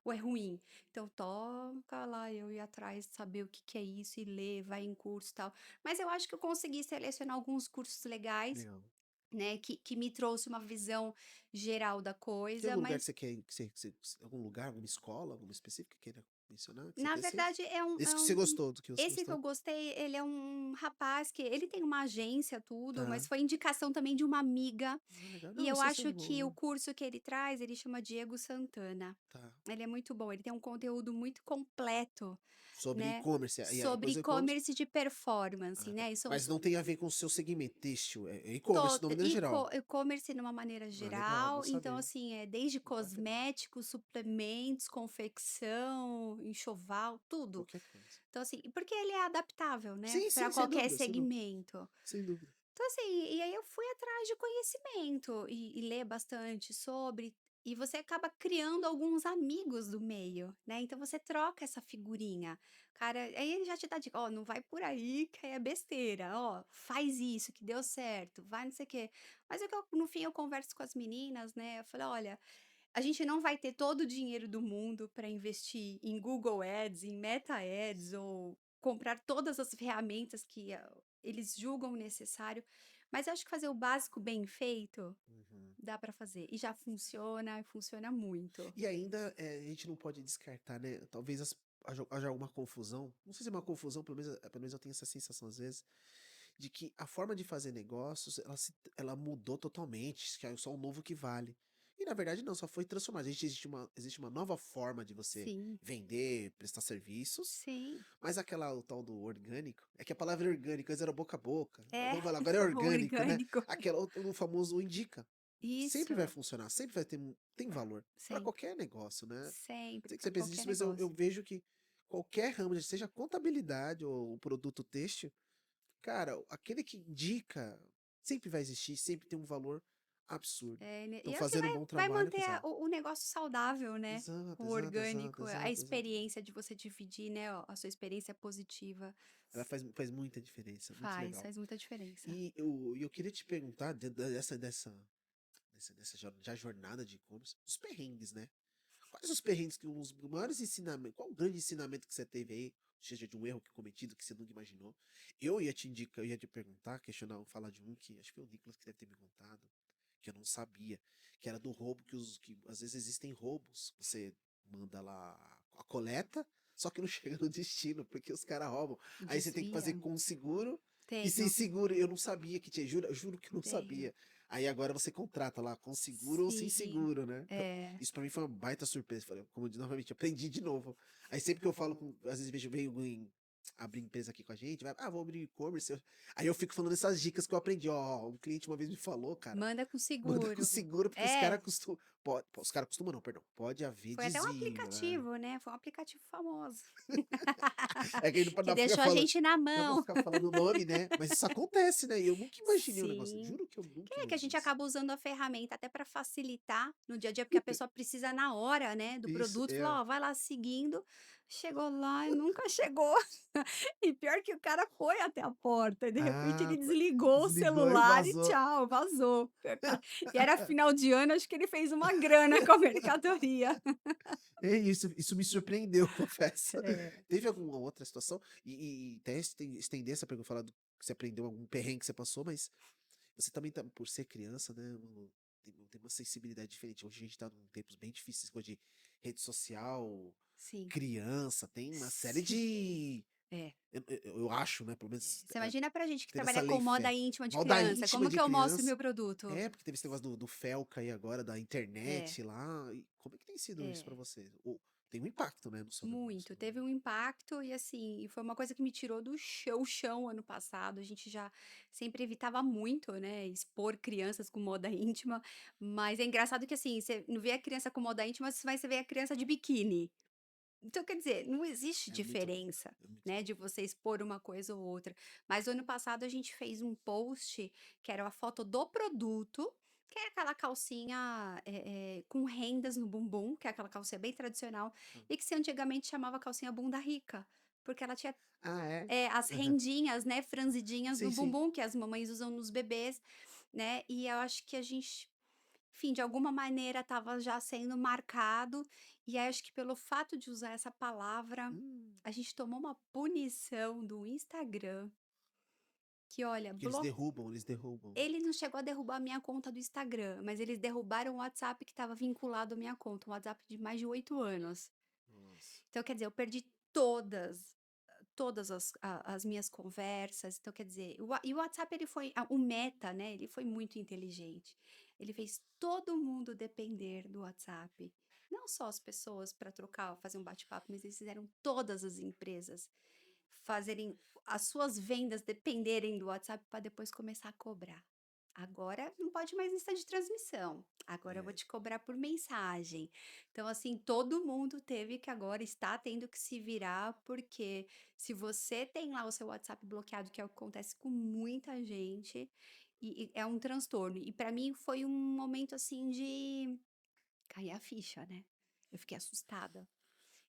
ou é ruim. Então toca lá eu ir atrás, saber o que que é isso e ler, vai em curso, e tal. Mas eu acho que eu consegui selecionar alguns cursos legais, Legal. né, que me trouxe uma visão geral da Tem coisa, algum lugar que mas você quer, algum lugar, alguma escola, alguma específica que queira mencionar? Que você na tem certeza? verdade Esse que você gostou, do que você esse que gostou? eu gostei, ele é um rapaz que ele tem uma agência, tudo, Tá. mas foi indicação também de uma amiga, Ah, legal. e Não, eu isso é sempre acho bom, que o né? curso que ele traz, ele chama Diego Santana. Tá. Ele é muito bom, ele tem um conteúdo muito completo, Sobre né, e-commerce. E a sobre coisa e-commerce. e-commerce de performance, Ah, tá. né, Mas não tem a ver com o seu segmento têxtil. É e-commerce de Tot uma maneira geral. e-commerce de uma maneira Ah, legal, bom geral, então saber. assim, desde Bom saber. cosméticos, suplementos, confecção, enxoval, tudo. Qualquer coisa. Então assim, porque ele é adaptável, né, Sim, para sim, sem qualquer dúvida, sem dúvida. segmento. Sem dúvida. Então assim, e aí eu fui atrás de conhecimento e ler bastante sobre, e você acaba criando alguns amigos do meio, né, então você troca essa figurinha. Cara, aí ele já te dá dica: "Ó, não vai por aí que aí é besteira, ó, faz isso que deu certo, vai não sei o quê". Mas é que eu no fim eu converso com as meninas, né, eu falei: "Olha, a gente não vai ter todo o dinheiro do mundo para investir em Google Ads, em Meta Ads ou comprar todas as ferramentas que eles julgam necessário, mas eu acho que fazer o básico bem feito Uhum. dá para fazer e já funciona e funciona muito. E ainda a gente não pode descartar, né? Talvez haja alguma confusão. Não sei se é uma confusão, pelo menos eu tenho essa sensação às vezes, de que a forma de fazer negócios, ela mudou totalmente, que é só o novo que vale. E na verdade não, só foi transformado. Existe uma nova forma de você Sim, vender, prestar serviços, sim. mas o tal do orgânico, é que a palavra é orgânico, antes era boca a boca. É, Vamos falar, agora é o orgânico, né? orgânico. O famoso indica. Sempre vai Isso, funcionar, sempre vai ter, tem valor para sempre, qualquer negócio, né? sempre, Sei que para você pensa qualquer disso, mas eu negócio. vejo que qualquer ramo, seja contabilidade ou o produto têxtil, cara, aquele que indica sempre vai existir, sempre tem um valor absurdo. E Então, é o que fazendo um bom vai trabalho, manter exato. o negócio saudável, né, Exato, o exato, exato, orgânico, a exato, exatamente. experiência de você dividir, né, a sua experiência positiva. Ela faz muita diferença, muito legal. Faz muita diferença. E eu queria te perguntar, dessa já jornada de e-commerce, os perrengues, né? Quais os perrengues que os maiores ensinamentos, qual o grande ensinamento que você teve aí, seja de um erro que cometido que você nunca imaginou? Eu ia te perguntar, questionar, falar de um que acho que foi o Nicolas que deve ter me contado, que eu não sabia, que era do roubo que às vezes existem roubos. Você manda lá a coleta, só que não chega no destino, porque os caras roubam. Aí você tem que fazer Desvia? com seguro, e sem Tenho, seguro eu não sabia que tinha, juro que eu não tenho. sabia. Aí agora você contrata lá com seguro ou sem Sim, seguro, né? Então, é. isso pra mim foi uma baita surpresa. Falei, como eu disse novamente, aprendi de novo. Aí sempre que eu falo com, às vezes vejo veio alguém abrir empresa aqui com a gente, vai, vou abrir e-commerce. Aí eu fico falando essas dicas que eu aprendi. Ó, um cliente uma vez me falou, cara, Manda com manda com seguro. seguro porque os caras É, costumam, os caras costumam não, perdão, pode haver foi até um desvio, né? aplicativo, né? Foi um aplicativo famoso. É que aí não pode Que não ficar deixou a falando, gente na não vou mão. ficar falando o nome, né? Mas isso acontece, né? E eu nunca imaginei um negócio, Sim. juro que eu Que nunca é que a gente imaginei isso. acaba usando a ferramenta até para facilitar no dia a dia, porque a pessoa precisa na hora, né, do Isso, produto. é. Falou: "Ó, vai lá seguindo". Chegou lá e nunca chegou. E pior que o cara foi até a porta e de repente Ah, ele desligou o desligou e celular e vazou. tchau, vazou. E era final de ano, acho que ele fez uma grana com a mercadoria. É isso, isso me surpreendeu, confesso. É. Teve alguma outra situação? E até estender essa pergunta, falar do que você aprendeu, algum perrengue que você passou, mas você também tá, por ser criança, né, tem uma sensibilidade diferente. Hoje a gente tá num tempos bem difíceis, coisa de rede social, Sim. criança, tem uma série Sim. de. É. Eu acho, né? Pelo menos Você imagina pra gente que teve essa trabalha com lei moda fé. íntima de Moda criança, íntima como de que eu mostro criança. meu produto? É, porque teve esse negócio do Felca aí agora, da É, internet lá. E como é que tem sido isso pra é. você? Tem um impacto, né, no seu negócio Muito, também. teve um impacto e assim, e foi uma coisa que me tirou do chão ano passado. A gente já sempre evitava muito, né, expor crianças com moda íntima, mas é engraçado que assim, você não vê a criança com moda íntima, você vê a criança de biquíni. Então, quer dizer, não existe É muito louco. diferença, É muito né, de louco. você expor uma coisa ou outra. Mas ano passado a gente fez um post que era a foto do produto, que é aquela calcinha com rendas no bumbum, que é aquela calcinha bem tradicional, Hum. e que se antigamente chamava calcinha bunda rica, porque ela tinha Ah, é? as Aham. rendinhas, né, franzidinhas Sim, no sim. bumbum, que as mamães usam nos bebês, né, e eu acho que a gente enfim, de alguma maneira estava já sendo marcado, e aí acho que pelo fato de usar essa palavra, Hum. a gente tomou uma punição do Instagram, que olha, Que eles derrubam. ele não chegou a derrubar a minha conta do Instagram, mas eles derrubaram o WhatsApp que estava vinculado à minha conta, um WhatsApp de mais de 8 anos. Nossa. Então, quer dizer, eu perdi todas as minhas conversas. Então, quer dizer, e o WhatsApp, ele foi, o Meta, né? Ele foi muito inteligente. Ele fez todo mundo depender do WhatsApp. Não só as pessoas para trocar, fazer um bate-papo, mas eles fizeram todas as empresas fazerem as suas vendas dependerem do WhatsApp para depois começar a cobrar. Agora não pode mais lista de transmissão. Agora eu vou É. te cobrar por mensagem. Então, assim, todo mundo teve que agora está tendo que se virar, porque se você tem lá o seu WhatsApp bloqueado, que é o que acontece com muita gente, e é um transtorno. E para mim foi um momento assim de cair a ficha, né? Eu fiquei assustada.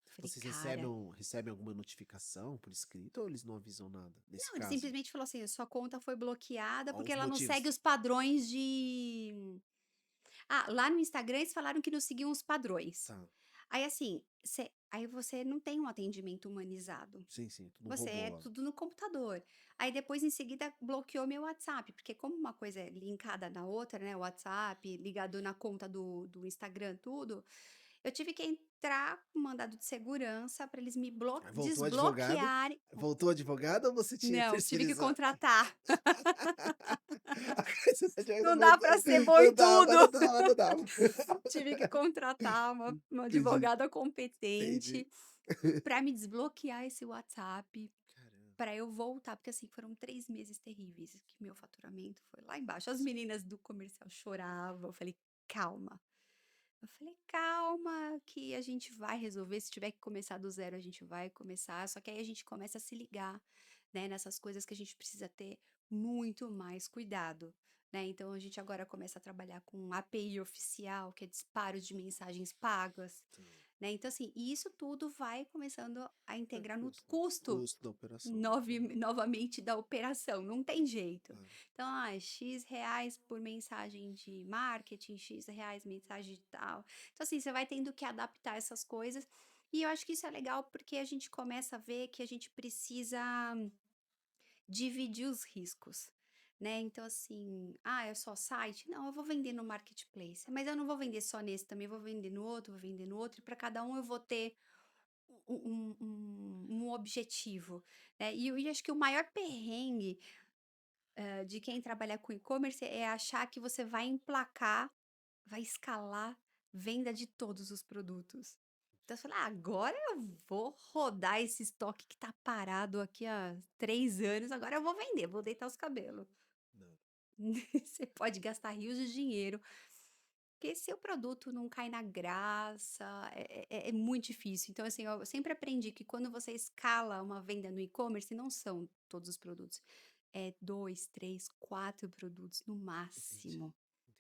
Eu falei, Vocês cara. recebem alguma notificação por escrito ou eles não avisam nada, nesse Não, ele caso? simplesmente falou assim: sua conta foi bloqueada Ó, porque os ela não segue motivos. os padrões de. Ah, lá no Instagram eles falaram que não seguiam os padrões. Tá. Aí assim, aí você não tem um atendimento humanizado. Sim, sim, tudo um Você robô é lá. tudo no computador. Aí depois, em seguida, bloqueou meu WhatsApp, porque como uma coisa é linkada na outra, né? O WhatsApp ligado na conta do Instagram, tudo, eu tive que entrar com mandado de segurança para eles me Aí voltou advogado. desbloquearem. Voltou advogado ou você tinha Não, tive que terceirizado? contratar. A coisa já Não dá para voltou. ser bom Não em dava, tudo. não dava, não dava. Tive que contratar uma Entendi, advogada entendi. competente para me desbloquear esse WhatsApp, Caramba. para eu voltar, porque assim, foram 3 meses terríveis que meu faturamento foi lá embaixo. As meninas do comercial choravam, eu falei: "Calma". Eu falei: "Calma, que a gente vai resolver, se tiver que começar do zero, a gente vai começar", só que aí a gente começa a se ligar, né, nessas coisas que a gente precisa ter muito mais cuidado, né. Então a gente agora começa a trabalhar com API oficial, que é disparo de mensagens pagas, Tá. né. Então assim, e isso tudo vai começando a É, integrar no custo, custo custo da operação. novamente da operação, não tem jeito. Claro. Então, X reais por mensagem de marketing, X reais mensagem de tal. Então, assim, você vai tendo que adaptar essas coisas. E eu acho que isso é legal porque a gente começa a ver que a gente precisa dividir os riscos. Né? Então, assim, é só site? Não, eu vou vender no marketplace, mas eu não vou vender só nesse, também vou vender no outro, vou vender no outro, e para cada um eu vou ter um objetivo, né? E acho que o maior perrengue de quem trabalha com e-commerce é achar que você vai emplacar, vai escalar venda de todos os produtos. Então você fala: "Ah, agora eu vou rodar esse estoque que tá parado aqui há 3 anos, agora eu vou vender, vou deitar os cabelos". Não. Você pode gastar rios de dinheiro, porque se o produto não cai na graça, é muito difícil. Então, assim, eu sempre aprendi que quando você escala uma venda no e-commerce, não são todos os produtos, é 2, 3, 4 produtos no Entendi, máximo,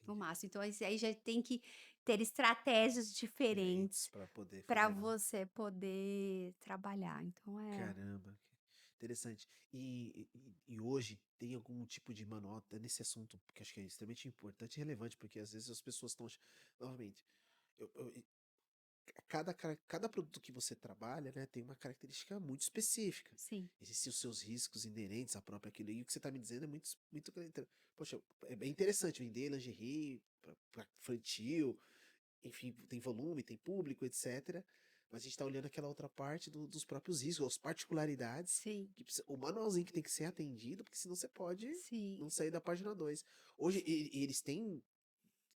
no entendi. máximo. Então, esse aí já tem que ter estratégias Diferentes diferentes para poder para fazer. você poder trabalhar. Então Caramba, que interessante. E hoje tem algum tipo de manual até nesse assunto, porque acho que é extremamente importante e relevante, porque às vezes as pessoas estão. Novamente, cada produto que você trabalha, né, tem uma característica muito específica. sim, Existem os seus riscos inerentes à própria aquilo. E o que você está me dizendo é muito. Poxa, é bem interessante vender lingerie para infantil, enfim, tem volume, tem público, etc. Mas a gente está olhando aquela outra parte dos próprios riscos, as particularidades, sim, o manualzinho que tem que ser atendido, porque senão você pode sim. não sair da página 2. Hoje, eles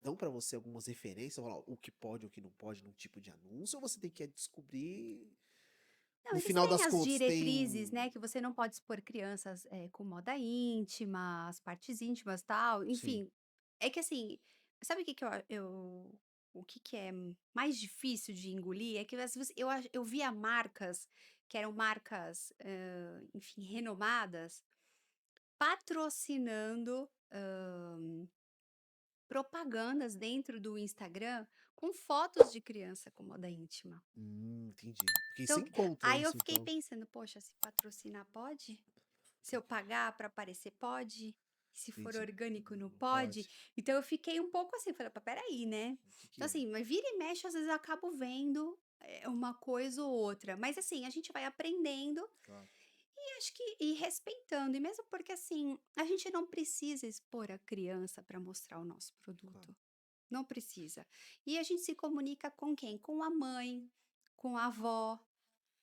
dão para você algumas referências, falar o que pode, o que não pode num tipo de anúncio, ou você tem que descobrir, Não, no final existem das as contas, diretrizes, tem. né, que você não pode expor crianças, com moda íntima, as partes íntimas, tal, Sim. enfim. É que assim, sabe o que que o que que é mais difícil de engolir? É que às vezes eu via marcas, que eram marcas, enfim, renomadas, patrocinando, propagandas dentro do Instagram com fotos de criança com moda íntima. Entendi. Porque você Então, encontra aí eu isso, fiquei então. pensando: "Poxa, se patrocinar pode? Se eu pagar para aparecer pode? Se for Entendi. orgânico não Não pode?". pode. Então eu fiquei um pouco assim, falei: "Espera aí, né". O que que Então é? assim, mas vira e mexe, às vezes eu acabo vendo, uma coisa ou outra, mas assim, a gente vai aprendendo Claro, e acho que e respeitando, e mesmo porque assim, a gente não precisa expor a criança para mostrar o nosso claro. produto, não precisa. E a gente se comunica com quem? Com a mãe, com a avó.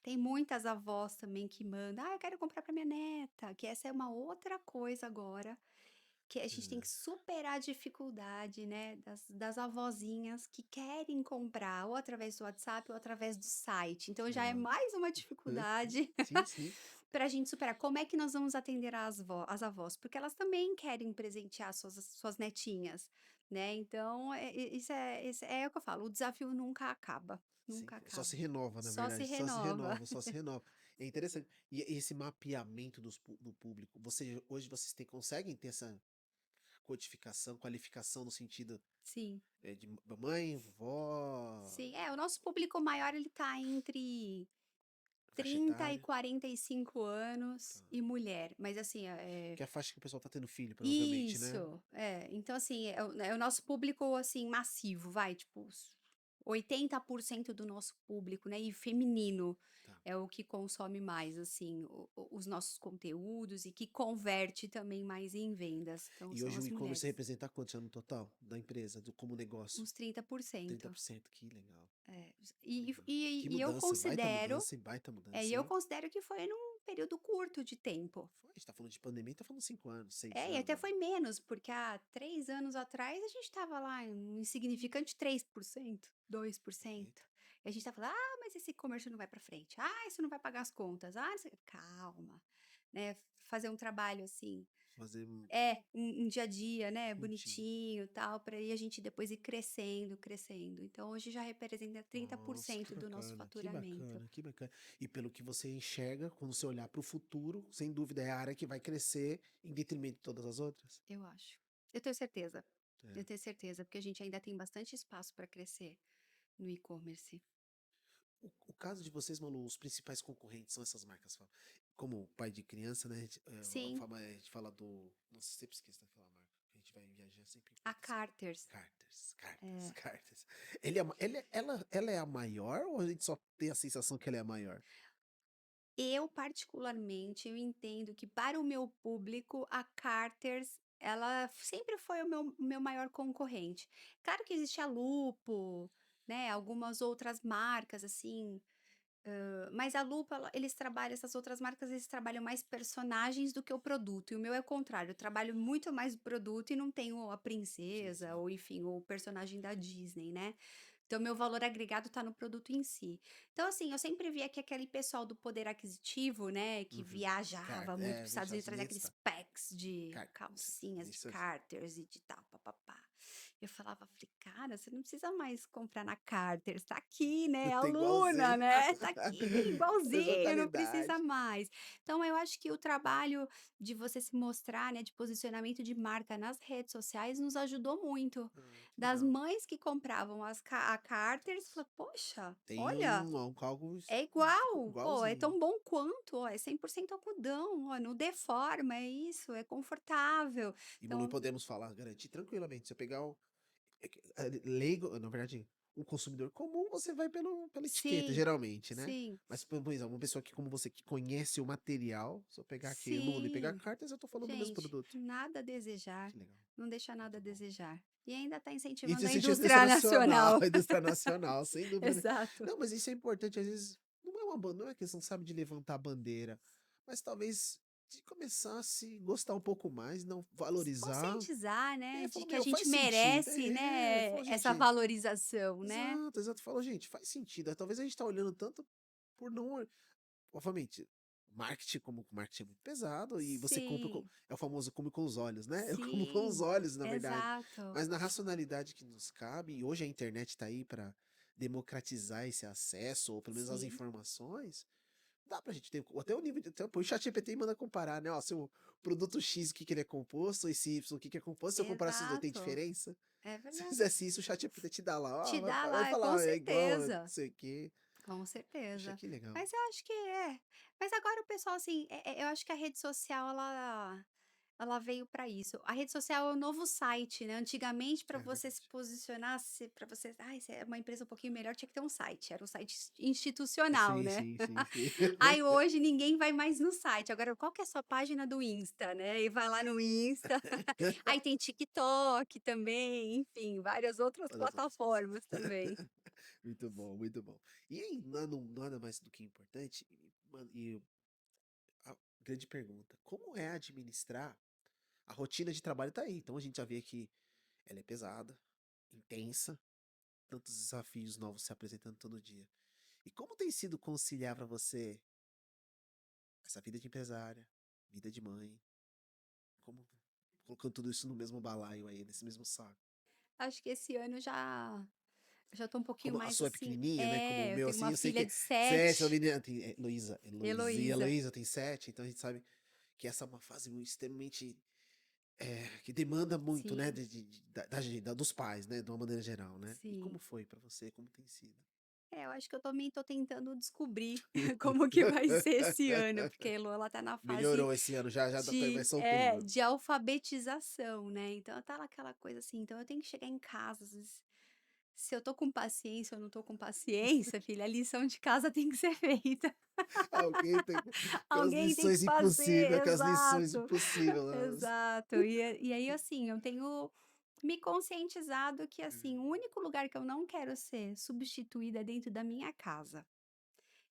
Tem muitas avós também que mandam: "Ah, eu quero comprar para minha neta", que essa é uma outra coisa agora, que a gente tem que É. superar a dificuldade, né, das avozinhas que querem comprar ou através do WhatsApp ou através do site. Então já é Ah. mais uma dificuldade Sim, sim. para a gente superar. Como é que nós vamos atender as avós? Porque elas também querem presentear suas netinhas, né. Então, isso é o que eu falo, o desafio nunca acaba, Sim, nunca só se acaba. renova, na Só se verdade, só se renova. renova, só se renova. É interessante. E esse mapeamento do público, hoje vocês conseguem ter essa codificação, qualificação no sentido, Sim. de mãe, vovó, Sim, o nosso público maior ele tá entre faixa 30 e etária? 45 Tá. anos e mulher, mas assim, Que é a faixa que o pessoal tá tendo filho, provavelmente, né? isso, então assim, é o nosso público, assim, massivo, vai, tipo, 80% do nosso público, né, e feminino, Tá. é o que consome mais, assim, os nossos conteúdos e que converte também mais em vendas, então E são hoje o as e-commerce mulheres, representa quanto já no total da empresa, como negócio? uns 30%. 30%. Que legal, É, e legal. Que e e eu mudança, considero baita e mudança, eu hein? considero que foi num período curto de tempo. Foi, a gente tá falando de pandemia, tá falando 5 anos, 6 E anos até aí. foi menos, porque há 3 anos atrás a gente estava lá em um insignificante 3%, 2%. Eita, E a gente estava falando: "Ah, mas esse comércio não vai para frente. Ah, isso não vai pagar as contas. Ah, não sei", calma, né, fazer um trabalho assim fazer um dia a dia, né, um. bonitinho, tal, para aí a gente depois ir crescendo, crescendo. Então hoje já representa trinta por Nossa, que cento do nosso bacana, que faturamento, bacana, que bacana. E pelo que você enxerga, quando você olhar para o futuro, sem dúvida é a área que vai crescer em detrimento de todas as outras? eu acho. Eu tenho certeza, É. eu tenho certeza, porque a gente ainda tem bastante espaço para crescer no e-commerce. O caso de vocês, Malu, os principais concorrentes são essas marcas. Como pai de criança, né? Sim, A gente fala do. Nossa, sempre esqueço daquela marca. A gente vai viajar sempre a encontra esse. Carters. Carters, Carters, É, Carters. Ela é a maior ou a gente só tem a sensação que ela é a maior? eu particularmente, eu entendo que para o meu público, a Carters, ela sempre foi o meu maior concorrente. Claro que existe a Lupo, né, algumas outras marcas, assim, Mas a Lupa, eles trabalham, essas outras marcas, eles trabalham mais personagens do que o produto. E o meu é o contrário, eu trabalho muito mais o produto e não tenho a Sim, princesa, sim. ou enfim, o personagem da Disney, né? Então, meu valor agregado tá no produto em si. Então, assim, eu sempre via que aquele pessoal do poder aquisitivo, né, que Uhum. viajava muito para os Nos Estados Estados Unidos, trazia Unidos, aqueles tá. packs de Car calcinhas, de isso Carters e de tal, papapá. Eu falei, cara, você não precisa mais comprar na Carter, tá aqui, né? A tem Luna, igualzinho. né? Tá aqui, Mesma igualzinho, não precisa qualidade. mais. Então, eu acho que o trabalho de você se mostrar, né, de posicionamento de marca nas redes sociais nos ajudou muito. Que Das legal. mães que compravam a Carters, falou, poxa, Tem olha, algo é igual, pô, é igualzinho. tão bom quanto, ó, é 100% algodão, ó, não deforma, é isso, é confortável. E Manu, Então, podemos falar, garantir tranquilamente. Se eu pegar leigo, na verdade, um consumidor comum, você vai pela etiqueta, sim, geralmente, né? sim. Mas, por exemplo, uma pessoa que, como você, que conhece o material, se eu pegar aqui Luna e pegar Sim, cartas, eu tô falando do mesmo gente, produto. nada a desejar, Que legal. não deixa nada Muito a bom. desejar. E ainda está E incentivando de a sentido indústria indústria nacional, nacional. a indústria nacional, sem dúvida. Exato. Não, mas isso é importante, às vezes, não é questão, sabe, de levantar a bandeira, mas talvez de começar a se gostar um pouco mais, não Se valorizar. conscientizar, né, de Falou, que a meu, gente faz sentido. merece, né, Falou, essa gente, valorização, né. exato, exato. Falou, gente, faz sentido. Talvez a gente tá olhando tanto por não. Obviamente, marketing é muito pesado e você compra. Sim, É o famoso come com os olhos, né? Eu como com os sim, olhos, na verdade. exato. Mas na racionalidade que nos cabe, e hoje a internet tá aí para democratizar esse acesso, ou pelo menos as Sim, informações, dá pra gente ter. Até o nível de. Até, pô, o ChatGPT manda comparar, né? Ó, seu produto X, o que, que ele é composto, esse Y, o que, que é composto. Se eu comparar esses dois, tem exato. diferença? É Se verdade. fizesse isso, o ChatGPT te dá lá, ó, Te dá vai lá, com falar, é igual, não certeza, sei o quê. com Poxa, certeza. que legal. Mas eu acho que é. Mas agora o pessoal, assim, eu acho que a rede social ela veio para isso. A rede social é o novo site, né, antigamente para É você se verdade. posicionar, para você: "Ai, você é uma empresa um pouquinho melhor", tinha que ter um site, era um site institucional, Sim, né. sim, sim, sim. Aí hoje ninguém vai mais no site, agora qual que é a sua página do Insta, né, e vai lá no Insta, aí tem TikTok também, enfim, várias outras Olha só. plataformas também. Muito bom, muito bom. E aí, nada mais do que importante, mano, e a grande pergunta, como é administrar a rotina de trabalho tá aí, então a gente já vê que ela é pesada, intensa, tantos desafios novos se apresentando todo dia. E como tem sido conciliar para você essa vida de empresária, vida de mãe, como colocando tudo isso no mesmo balaio aí, nesse mesmo saco? Acho que esse ano já tô um pouquinho Como a mais sua é assim, pequenininha, né, como o eu meu, tenho assim, uma eu sei filha que de 7, a 7, menina tem Heloísa. Heloísa tem 7, então a gente sabe que essa é uma fase extremamente, que demanda muito, né, Sim, dos pais, né, de uma maneira geral, né. E sim. como foi pra você? Como tem sido? Eu acho que eu também tô tentando descobrir como que vai ser esse ano, porque a Elo, ela tá na fase Melhorou esse ano, já vai de soltando. de alfabetização, né, então ela tá naquela coisa assim, então eu tenho que chegar em casa, às vezes, se eu tô com paciência ou não tô com paciência, filha, a lição de casa tem que ser feita. Alguém tem Alguém tem que fazer, aquelas lições exato, impossíveis, né. exato. E aí, assim, eu tenho me conscientizado que, assim, o único lugar que eu não quero ser substituída é dentro da minha casa.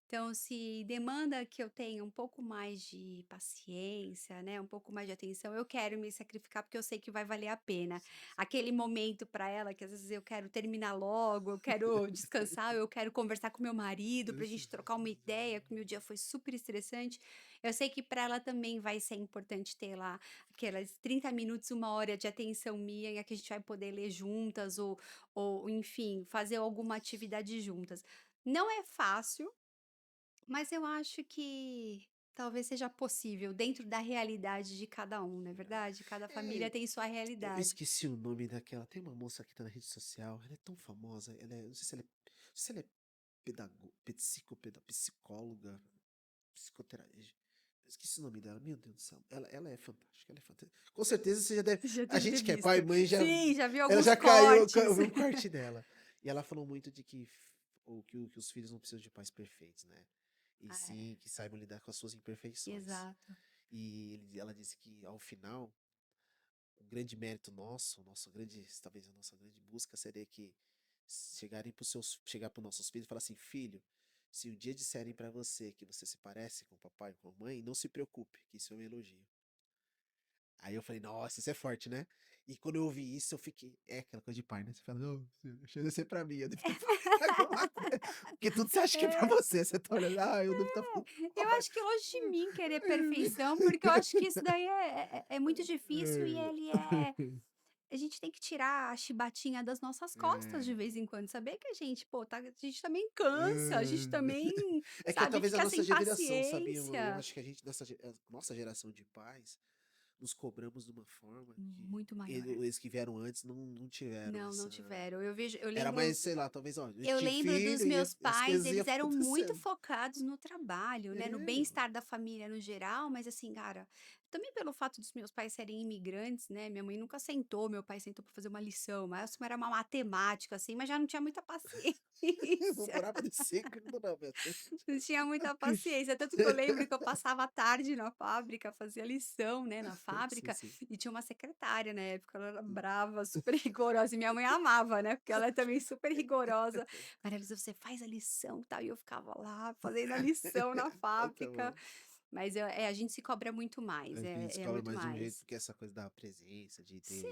Então, se demanda que eu tenha um pouco mais de paciência, né, um pouco mais de atenção, eu quero me sacrificar, porque eu sei que vai valer a pena. Sim, sim. Aquele momento para ela que às vezes eu quero terminar logo, eu quero descansar, eu quero conversar com meu marido para a gente trocar uma ideia, que meu dia foi super estressante. Eu sei que para ela também vai ser importante ter lá aquelas 30 minutos, uma hora de atenção minha, em que a gente vai poder ler juntas ou enfim, fazer alguma atividade juntas. Não é fácil, mas eu acho que talvez seja possível dentro da realidade de cada um, não é verdade? Cada família É, tem sua eu realidade. esqueci o nome daquela, tem uma moça que tá na rede social, ela é tão famosa, não sei se ela é psicóloga, psicoterapeuta. Esqueci o nome dela, meu Deus do céu. Ela é fantástica, ela é fantástica. Com certeza você já deve. Já A deve ter gente que é visto. pai e mãe já. Sim, já vi Ela alguns já caiu, eu cortes. vi um corte dela. E ela falou muito de que, que os filhos não precisam de pais perfeitos, né? E Ah, sim que saibam lidar com as suas imperfeições. exato. E ela disse que ao final, o grande mérito nosso, talvez a nossa grande busca seria que chegar para os nossos filhos e falar assim, filho. Se um dia disserem pra você que você se parece com o papai e com a mãe, não se preocupe, que isso é um elogio. Aí eu falei, nossa, isso é forte, né? E quando eu ouvi isso, eu fiquei. É aquela coisa de pai, né? Você fala, não, deixa de ser pra mim. Eu devo ter falado alguma coisa. Porque tudo você acha que é pra É, você. Você tá olhando, eu devo estar falando. eu acho que longe de mim querer perfeição, porque eu acho que isso daí é muito difícil e ele é. A gente tem que tirar a chibatinha das nossas costas de É, vez em quando, saber que a gente, pô, tá, a gente também cansa, a gente é. também, É que é sabe, talvez a fica nossa sem geração, sabia? Eu paciência. acho que a gente, a nossa geração de pais, nos cobramos de uma forma que Muito maior. eles que vieram antes não tiveram Não, não essa. tiveram. Eu Era lembro mais, sei lá, talvez, ó, eu Eu tive lembro dos filho e meus as pais, coisas iam eles eram muito acontecendo. focados no trabalho, né, no É, bem-estar da família no geral, mas assim, cara, também pelo fato dos meus pais serem imigrantes, né, minha mãe nunca sentou, meu pai sentou para fazer uma lição, o máximo era uma matemática, assim, mas já não tinha muita paciência. vamos parar pra descer, que não dá, meu Deus. Não tinha muita paciência, tanto que eu lembro que eu passava a tarde na fábrica, fazia lição, né, na Sim, fábrica, sim. e tinha uma secretária na época, ela era brava, super rigorosa, e minha mãe amava, né, porque ela é também super rigorosa. Maria Luísa, você faz a lição, tal, e eu ficava lá fazendo a lição na Tá fábrica, bom. mas a gente se cobra muito mais, A gente é descobre muito mais de um jeito mais. do que essa coisa da presença, de ter Sim,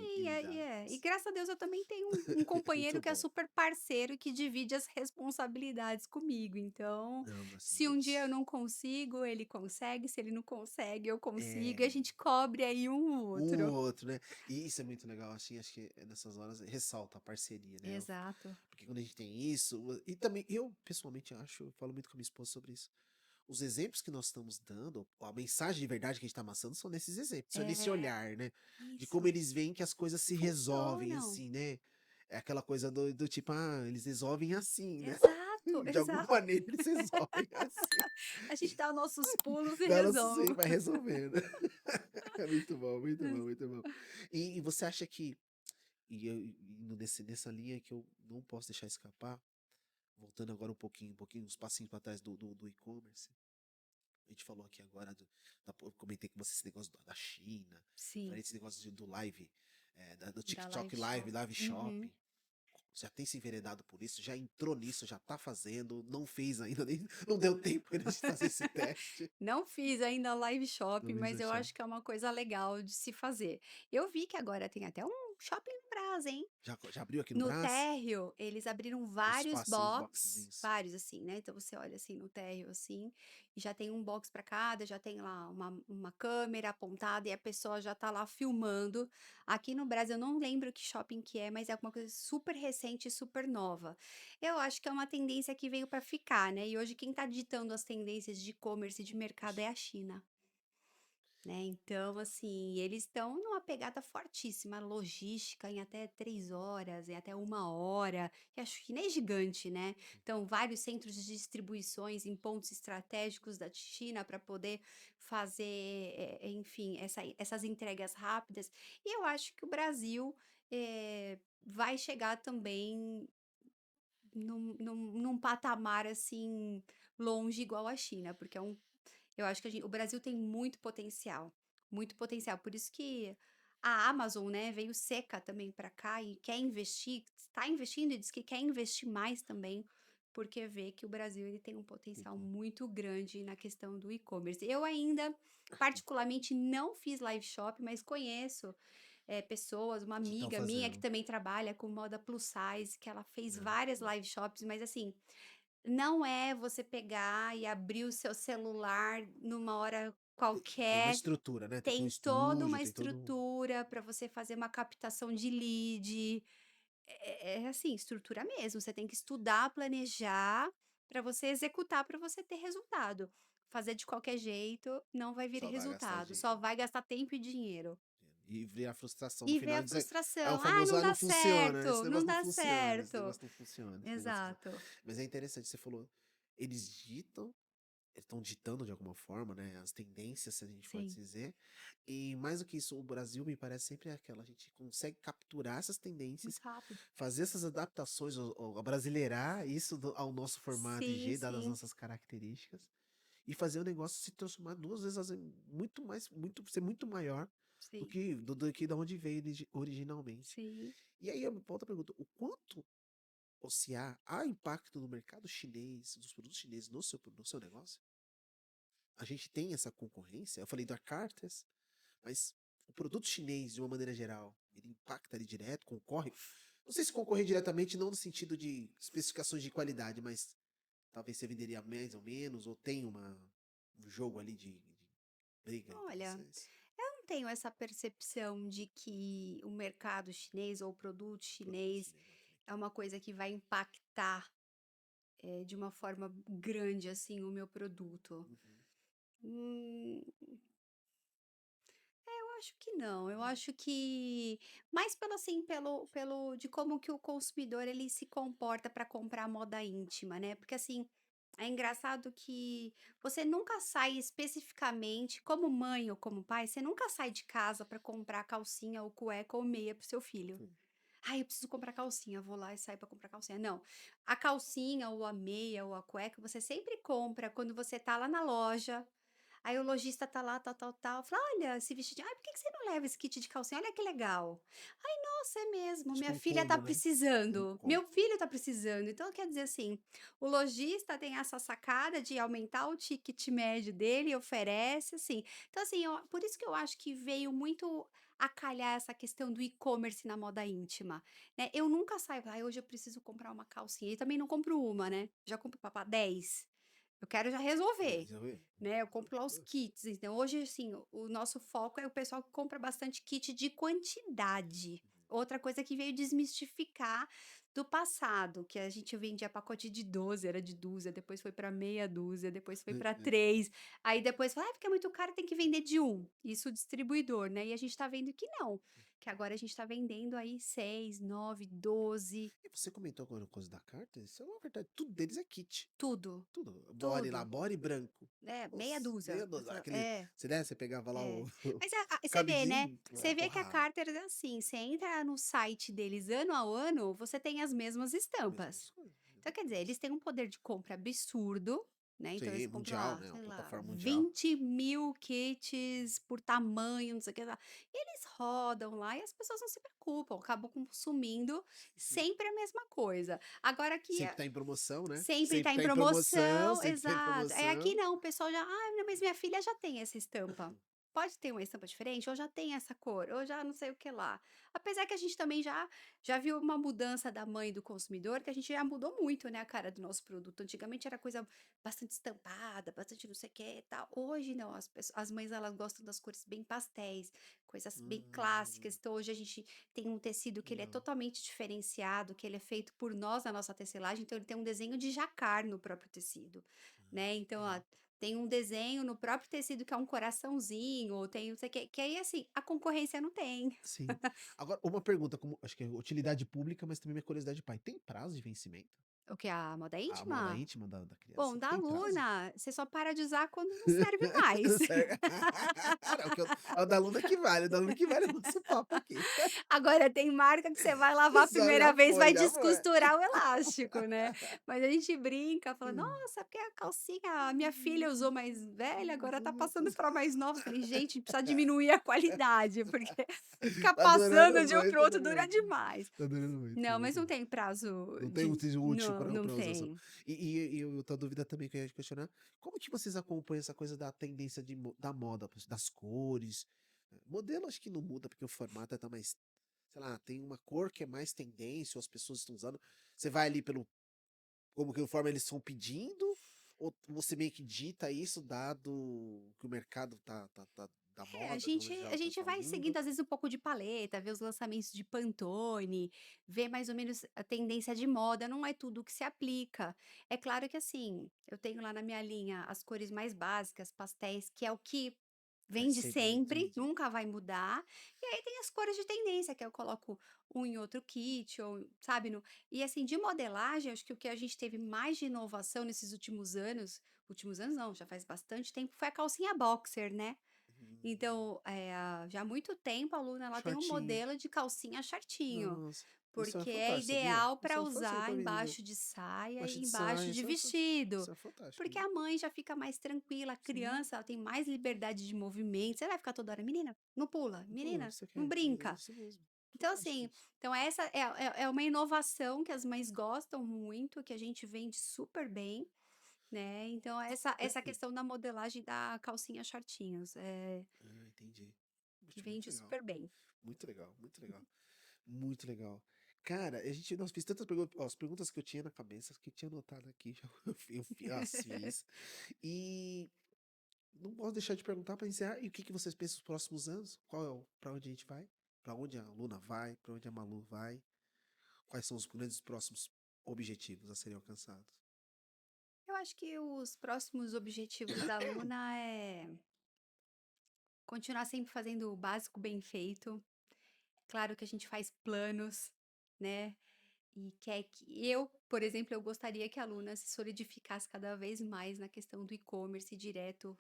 e intimidades. graças a Deus eu também tenho um Muito companheiro que é bom. super parceiro e que divide as responsabilidades comigo, então, Ambas se um dia eu duas. não consigo, ele consegue, se ele não consegue, eu consigo, e a É, gente cobre aí um o um ou outro. outro, né? E isso é muito legal, assim, acho que nessas horas ressalta a parceria, né? Exato. Porque quando a gente tem isso, e também eu pessoalmente acho, eu falo muito com a minha esposa sobre isso. Os exemplos que nós estamos dando, a mensagem de verdade que a gente está amassando são nesses exemplos, são nesse É, olhar, né? De como isso. eles veem que as coisas se resolvem Funcionam. assim, né? É aquela coisa do tipo, eles resolvem assim, né? Exato, De alguma exato. maneira eles resolvem assim. A gente dá os nossos pulos e Ela sim resolve. vai resolvendo. É muito bom, muito bom, muito bom. E você acha que, indo nessa linha que eu não posso deixar escapar, voltando agora um pouquinho, uns passinhos para trás do e-commerce. A gente falou aqui agora, eu comentei com você esse negócio da China, Sim, falei desse negócio do live, do da TikTok live Live, shop. Live Uhum. Shopping. Já tem se enveredado por isso, já entrou nisso, já tá fazendo, não fez ainda, nem, não deu tempo ainda de fazer esse teste. Não fiz ainda live Não shopping, fez mas eu achar. acho que é uma coisa legal de se fazer. Eu vi que agora tem até um shopping no Brás, hein? Já abriu aqui no No Brás? térreo, eles abriram Os vários espacinhos, box, boxezinhos. vários assim, né? Então você olha assim no térreo assim, e já tem um box para cada, já tem lá uma câmera apontada e a pessoa já tá lá filmando. Aqui no Brasil, eu não lembro que shopping que é, mas é alguma coisa super recente e super nova. Eu acho que é uma tendência que veio para ficar, né? E hoje quem tá ditando as tendências de e-commerce e de mercado é a China. Né, então, assim, eles estão numa pegada fortíssima, logística em até 3 horas, em até 1 hora, que a China é gigante, né. Então, vários centros de distribuições em pontos estratégicos da China para poder fazer, enfim, essas entregas rápidas. E eu acho que o Brasil, vai chegar também num patamar, assim, longe igual a China, porque eu acho que o Brasil tem muito potencial. Por isso que a Amazon, né, veio seca também para cá e quer investir, está investindo e diz que quer investir mais também, porque vê que o Brasil ele tem um potencial Concordo. muito grande na questão do e-commerce. Eu ainda, particularmente, não fiz live shop, mas conheço pessoas, uma Que estão amiga minha que fazendo. também trabalha com moda plus size, que ela fez Que várias bom. live shops, mas assim, não é você pegar e abrir o seu celular numa hora Tem uma qualquer, estrutura, né? Tem que ter um tem toda estúdio, uma tem todo um. estrutura para você fazer uma captação de lead. É assim, estrutura mesmo. Você tem que estudar, planejar para você executar, para você ter resultado. Fazer de qualquer jeito não vai vir Só vai gastar resultado, só dinheiro. vai gastar tempo e dinheiro. E ver a frustração no E ver final a e dizer. É o frustração. Ai, famoso, não não dá funciona. Esse certo, não negócio não dá funciona. Esse certo. negócio não funciona. Esse negócio não funciona. Exato. Mas é interessante, você falou. Eles ditam, eles estão ditando de alguma forma, né? As tendências, se a gente pode Sim, dizer. E mais do que isso, o Brasil me parece sempre aquela. A gente consegue capturar essas tendências, muito rápido. fazer essas adaptações, ou abrasileirar isso ao nosso formato e Sim, jeito, dadas as sim, nossas características. E fazer o negócio se transformar duas vezes, muito mais, ser muito maior do sim, que do que da onde veio originalmente. sim. E aí, a outra pergunta, o quanto ou se há impacto no mercado chinês, dos produtos chineses no seu negócio? A gente tem essa concorrência? Eu falei da Carters, mas o produto chinês, de uma maneira geral, ele impacta ali direto, concorre? Não sei se concorrer diretamente, não no sentido de especificações de qualidade, mas talvez você venderia mais ou menos, ou tem um jogo ali de briga entre Olha, vocês? eu não tenho essa percepção de que o mercado chinês ou o produto Produto chinês chinês, ok. é uma coisa que vai impactar, de uma forma grande, assim, o meu produto. Uhum. Hum, eu acho que não. Eu Não. acho que mais pelo assim, pelo de como que o consumidor ele se comporta para comprar moda íntima, né? Porque assim, é engraçado que você nunca sai especificamente, como mãe ou como pai, você nunca sai de casa para comprar calcinha ou cueca ou meia pro seu filho. Sim. "Ai, eu preciso comprar calcinha", vou lá e saio para comprar calcinha. Não, a calcinha ou a meia ou a cueca você sempre compra quando você tá lá na loja, aí o lojista tá lá, tal, tal, tal, fala: "Olha, esse vestidinho, ai, por que que você não leva esse kit de calcinha? Olha que legal". "Ai, nossa, é mesmo, Tipo minha um filha tá combo, né? Um precisando, combo. meu filho tá precisando". Então quer dizer assim, o lojista tem essa sacada de aumentar o ticket médio dele e oferece, assim. Então assim, por isso que eu acho que veio muito a calhar essa questão do e-commerce na moda íntima, né. Eu nunca saio: "Ai, hoje eu preciso comprar uma calcinha", e também não compro uma, né, já compro para 10. Eu quero já resolver. Já viu? Né, eu compro lá os kits, então hoje, assim, o nosso foco é o pessoal que compra bastante kit de quantidade. Outra coisa que veio desmistificar do passado, que a gente vendia pacote de 12, era de dúzia, depois foi para meia dúzia, depois foi para 3, aí depois fala: "Ai, porque é muito caro, tem que vender de um", isso o distribuidor, né, e a gente tá vendo que não, que agora a gente tá vendendo aí 6, 9, 12, E você comentou agora uma coisa da carta, isso é uma verdade, tudo deles é kit. tudo, Tudo. Body lá, tudo. body branco. É, meia Nossa, dúzia. meia dúzia. Aquele, É. você pegava lá o, É. Mas o você vê, né, cabidezinho, você era vê que a porrada. Carter é assim, você entra no site deles ano a ano, você tem as mesmas Mesmas estampas. coisas, Então mesma quer dizer, coisa. eles têm um poder de compra absurdo, né, então eles Sim, compram mundial, lá, né? Uma sei lá, plataforma mundial. 20.000 kits por tamanho, não sei o que lá. E eles rodam lá e as pessoas não se preocupam, acabam consumindo Uhum. sempre a mesma coisa. Agora aqui Sempre tá em promoção, né? sempre tá Sempre em tá em promoção, promoção, sempre tá em exato. É, aqui promoção. não, o pessoal já: "Ah, não, mas minha filha já tem essa estampa. Pode ter uma estampa diferente? Ou já tem essa cor, ou já não sei o que lá". Apesar que a gente também já viu uma mudança da mãe do consumidor, que a gente já mudou muito, né, a cara do nosso produto. Antigamente era coisa bastante estampada, bastante não sei o que e tal. Hoje não, as mães elas gostam das cores bem pastéis, coisas bem clássicas. Hum, Então hoje a gente tem um tecido que ele é legal. totalmente diferenciado, que ele é feito por nós na nossa tecelagem, então ele tem um desenho de jacquard no próprio tecido, né. Então, Legal. tem um desenho no próprio tecido que é um coraçãozinho, ou tem não sei o quê, que aí, assim, a concorrência não tem. Sim. Agora, uma pergunta, como acho que é utilidade pública, mas também minha curiosidade de pai. Tem prazo de vencimento? O que? A moda A moda íntima? íntima da Bom, criança? da Tem prazo? Luna, você só para de usar quando não serve mais. Sério? Não, que é o da Luna que vale, o da Luna que vale o nosso papo aqui. Agora tem marca que você vai lavar a Só primeira já vez, foi, vai já foi. descosturar o elástico, né. Mas a gente brinca, fala: "Nossa, porque a calcinha a minha filha usou mais velha, agora tá passando pra mais nova". Eu falei: "Gente, precisa diminuir a qualidade, porque ficar Tá durando passando de um para muito, o tá outro durando dura muito. demais". Tá durando muito, tá Não, mas durando não muito. tem prazo Não tem um de uso útil não, para não usação. tem. E outra dúvida também que eu ia te questionar, como que vocês acompanham essa coisa da tendência da moda, das cores? Modelo acho que não muda, porque o formato tá mais, sei lá, tem uma cor que é mais tendência, ou as pessoas estão usando. Você vai ali pelo, como que conforme eles estão pedindo, ou você meio que dita isso dado que o mercado da É, a moda, de gente modo a geral, tá gente vai falando? seguindo, às vezes, um pouco de paleta, ver os lançamentos de Pantone, ver mais ou menos a tendência de moda, não é tudo que se aplica. É claro que, assim, eu tenho lá na minha linha as cores mais básicas, pastéis, que é o que Vai vende sempre sempre, de nunca vai mudar. E aí tem as cores de tendência, que eu coloco um em outro kit ou, sabe, e assim, de modelagem, acho que o que a gente teve mais de inovação nesses últimos anos não, já faz bastante tempo, foi a calcinha boxer, né. hum, Então, já há muito tempo a Luna ela tem um shortinho. modelo de calcinha shortinho, Nossa, isso é porque é fantástico, sabia? ideal Isso para é fantástico usar pra menina. embaixo de saia Baixa e de embaixo saia, de isso vestido, é fantástico, porque viu? a mãe já fica mais tranquila, a Sim, criança ela tem mais liberdade de movimento, você vai ficar toda hora: "Menina, não pula, pô, menina, você não quer, é brinca". isso mesmo. Então, assim, Fantástico. então essa é uma inovação que as mães gostam muito, que a gente vende super bem, né, então essa Perfeito. questão da modelagem da calcinha shortinhos, Entendi. que Poxa, muito vende legal. super bem. Muito legal, muito legal. Muito legal. Cara, a gente, nós fiz tantas perguntas, ó, as perguntas que eu tinha na cabeça, que eu tinha anotado aqui, as fiz. E não posso deixar de perguntar para encerrar, e o que que vocês pensam nos próximos anos? Qual é o, para onde a gente vai? Para onde a Luna vai? Para onde a Malu vai? Quais são os grandes próximos objetivos a serem alcançados? Eu acho que os próximos objetivos da Luna é continuar sempre fazendo o básico bem feito. Claro que a gente faz planos, né, e quer que por exemplo, eu gostaria que a Luna se solidificasse cada vez mais na questão do e-commerce direto,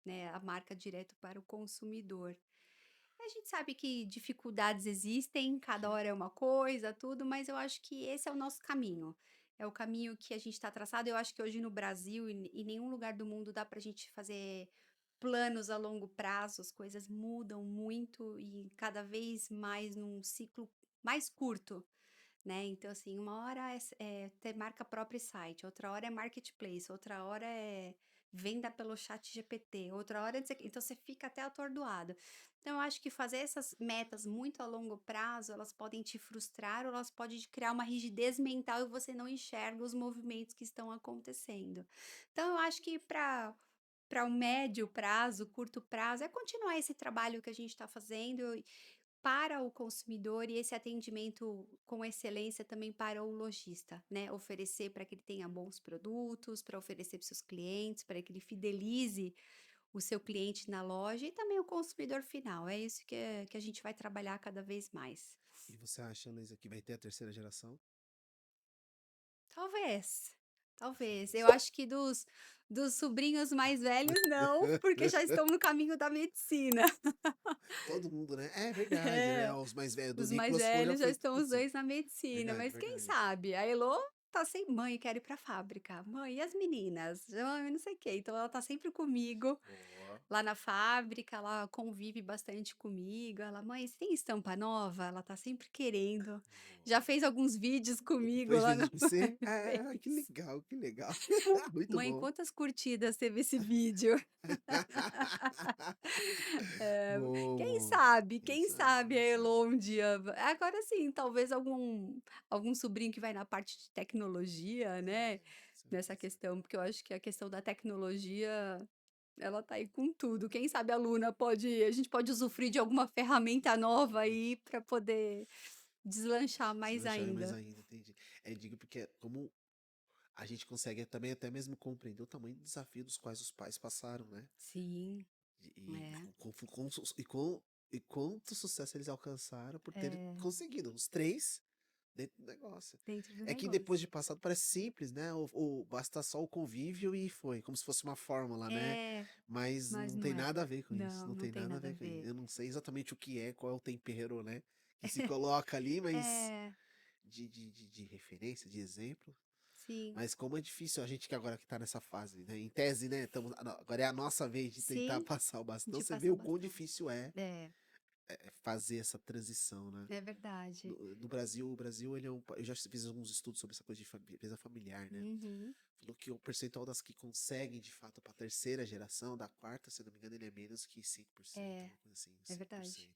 né, a marca direto para o consumidor. A gente sabe que dificuldades existem, cada Sim. hora é uma coisa, tudo, mas eu acho que esse é o nosso caminho. É o caminho que a gente está traçado. Eu acho que hoje no Brasil e em nenhum lugar do mundo dá para a gente fazer planos a longo prazo, as coisas mudam muito e cada vez mais num ciclo mais curto, né? Então, assim, uma hora é ter marca própria e site, outra hora é marketplace, outra hora é venda pelo chat GPT, outra hora é dizer, então você fica até atordoado. Então, eu acho que fazer essas metas muito a longo prazo, elas podem te frustrar ou elas podem te criar uma rigidez mental e você não enxerga os movimentos que estão acontecendo. Então, eu acho que para o médio prazo, curto prazo, é continuar esse trabalho que a gente está fazendo para o consumidor e esse atendimento com excelência também para o lojista, né? Oferecer para que ele tenha bons produtos, para oferecer para seus clientes, para que ele fidelize o seu cliente na loja e também o consumidor final. É isso que a gente vai trabalhar cada vez mais. E você acha, Luísa, que vai ter a terceira geração? Talvez, Você talvez. Eu acha? acho que dos sobrinhos mais velhos, não, porque já estão no caminho da medicina. Todo mundo, né? É verdade, né? É. Os mais velhos do Os mais Nicolas já velhos já foi tudo estão os medicina. 2 na medicina, Verdade, mas quem verdade. sabe? A Elô tá sem mãe, quero ir pra fábrica. Mãe, e as meninas? Mãe, não sei o quê. Então ela tá sempre comigo Boa. lá na fábrica, ela convive bastante comigo. Ela: "Mãe, você tem estampa nova?" Ela tá sempre querendo. Já Boa. fez alguns vídeos comigo Fez lá vídeo na com você? Ah, que fez. legal, que legal. Muito "Mãe, bom. quantas curtidas teve esse vídeo?" Boa. Quem Quem sabe, sabe a quem sabe. Elô um dia agora sim, talvez algum sobrinho que vai na parte de tecnologia, né, nessa Certeza. questão, porque eu acho que a questão da tecnologia, ela tá aí com tudo. Quem sabe a gente pode usufruir de alguma ferramenta nova aí para poder deslanchar mais Deslanchar mais ainda. ainda, entendi. É, digo porque como a gente consegue também até mesmo compreender o tamanho do desafio dos quais os pais passaram, né? Sim, E, é, e quanto sucesso eles alcançaram por terem é, conseguido, os três dentro do negócio. dentro do É que depois negócio. de passado parece simples, né? Basta só o convívio e foi, como se fosse uma fórmula, né? É, Mas mas não não tem é. nada a ver com isso, Não, não não tem tem nada a nada a ver com isso. ver. Eu não sei exatamente o que é, qual é o tempero, né? Que se coloca ali, mas É, de referência, de exemplo. sim. Mas como é difícil a gente que agora que tá nessa fase, né? Em tese, né? Agora é a nossa vez de tentar Sim, passar o bastão. de Você vê passar o o quão bastão. difícil é É, fazer essa transição, né? é verdade. No Brasil, o Brasil, ele é um. Eu já fiz alguns estudos sobre essa coisa de empresa familiar, né? Uhum. Falou que o percentual das que conseguem, de fato, para a terceira geração, da quarta, se eu não me engano, ele é menos que 5%, É, alguma coisa assim, é 5%. verdade.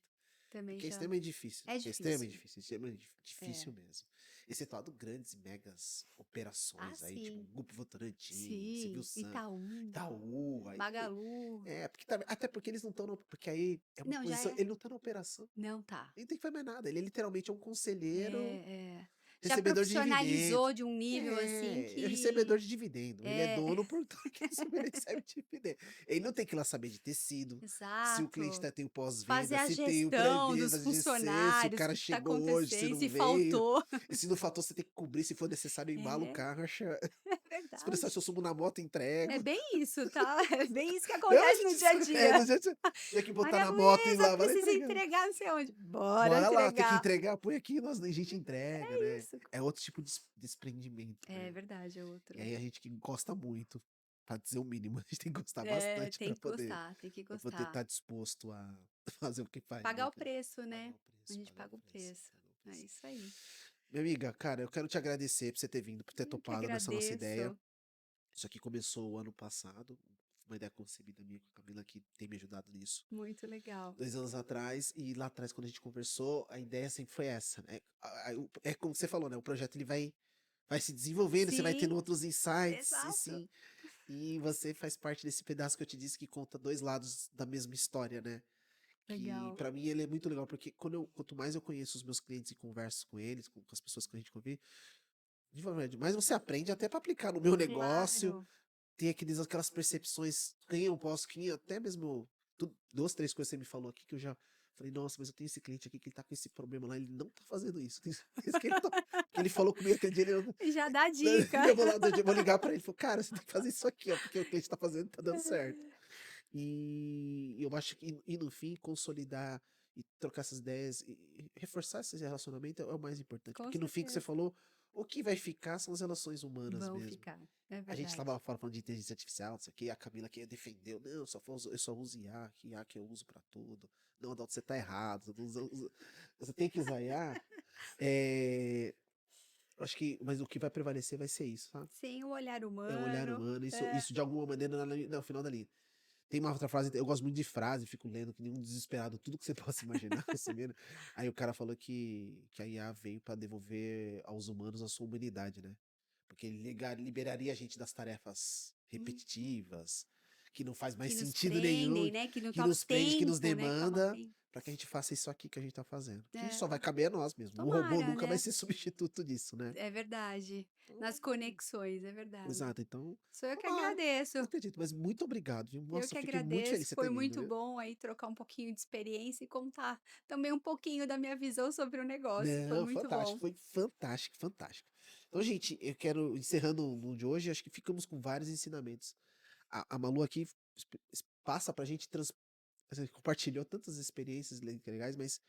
Também Porque é já extremamente difícil. é É extremamente difícil. difícil, extremamente É. difícil mesmo. Excetuado grandes megas Ah, operações aí, tipo sim. Grupo Votorantim, Silvio Sim, Santos, Itaú, Itaú, aí. Magalu. É, porque, até porque eles não estão. Porque aí é uma Não, já posição. é Ele não tá na operação. não tá. Ele não tem que fazer mais nada. Ele literalmente é um conselheiro, É, é. Já recebedor de dividendos. profissionalizou de um nível, assim, É recebedor que de dividendo. Ele é é, dono por tudo que ele recebe dividendo. Ele não tem que ir lá saber de tecido, se o cliente exato. tem o Fazer pós-venda, a se tem o gestão pré-venda, dos fazer GC, se o funcionários, o cara que que tá chegou hoje, se acontecendo, não se veio. faltou. E se não faltou, você tem que cobrir, se for necessário, embala o É, carro, é se precisar, se verdade. eu subo na moto, É entrego. bem isso, tá? É bem isso que Não, a acontece no gente dia a dia. não adianta tinha que botar Maria na moto e ir Luísa, lá, vai precisa entregar. entregar não sei onde. Bora Bora lá, tem que entregar. entregar, põe aqui, nós, a gente entrega, É né? isso. É outro tipo de desprendimento, É né? verdade, é E outro. aí a gente que gosta muito, pra dizer o mínimo, a gente tem que gostar É, bastante tem que gostar, tem que para poder gostar. estar disposto a fazer o que faz, né, Pagar o cara? preço, Pagar né? o preço. A gente paga o preço. É isso aí. Minha amiga, cara, eu quero te agradecer por você ter vindo, por ter Eu que topado nessa nossa ideia. agradeço. Isso aqui começou o ano passado, uma ideia concebida minha com a Camila que tem me ajudado nisso. Muito legal. 2 anos atrás, e lá atrás, quando a gente conversou, a ideia sempre foi essa, né? É como você falou, né? O projeto ele vai se desenvolvendo, você vai tendo Sim, outros insights, e exato. sim. E você faz parte desse pedaço que eu te disse que conta dois lados da mesma história, né? Que Legal. pra mim ele é muito legal, porque quanto mais eu conheço os meus clientes e converso com eles, com as pessoas que a gente convive, de verdade, mais você aprende até pra aplicar no meu negócio, Claro. tem aquelas percepções, tem um posso que até mesmo 2, 3 coisas que você me falou aqui que eu já falei, nossa, mas eu tenho esse cliente aqui que ele tá com esse problema lá, ele não tá fazendo isso. Tenho certeza que ele falou comigo aquele dia, ele, Já dá dica. eu vou lá, eu vou ligar pra ele, falou, cara, você tem que fazer isso aqui, ó, porque o cliente tá fazendo, tá dando certo. E eu acho que, e no fim, consolidar e trocar essas ideias e reforçar esse relacionamento é o mais importante. Com Porque no fim que você certeza. falou, o que vai ficar são as relações humanas Vão mesmo. ficar. É A gente verdade. tava fora falando de inteligência artificial, isso aqui, a Camila que defendeu, não, eu só uso IA, que IA que eu uso pra tudo. Não, Adalto, você tá errado, você tem que usar IA. É, eu acho que, mas o que vai prevalecer vai ser isso, sabe? Sim, o olhar É o olhar humano. humano, isso, É. isso de alguma maneira no final da linha. Tem uma outra frase, eu gosto muito de frase, fico lendo que nem um desesperado, tudo que você possa imaginar, recebendo. Aí o cara falou que a IA veio para devolver aos humanos a sua humanidade, né? Porque ele liberaria a gente das tarefas Uhum. repetitivas, que não faz mais Que nos sentido nenhum, prendem, né? Que não que toma nos prende, que nos tempo, né? Que toma demanda, tempo. para que a gente faça isso aqui que a gente tá fazendo. Que É. só vai caber a nós mesmo. O robô Tomara, nunca vai né? ser substituto disso, né? É verdade. Nas Então, conexões, é verdade. exato, então, Sou eu que tomara. Não agradeço. acredito, mas muito obrigado, viu? Eu Nossa, que eu fiquei muito feliz agradeço. de você Foi ter vindo, muito viu? bom aí trocar um pouquinho de experiência e contar também um pouquinho da minha visão sobre o negócio. Foi Não, muito fantástico, bom. foi fantástico, fantástico. Então, gente, eu quero, encerrando no de hoje, acho que ficamos com vários ensinamentos. A Malu aqui passa pra gente, assim, compartilhou tantas experiências legais, mas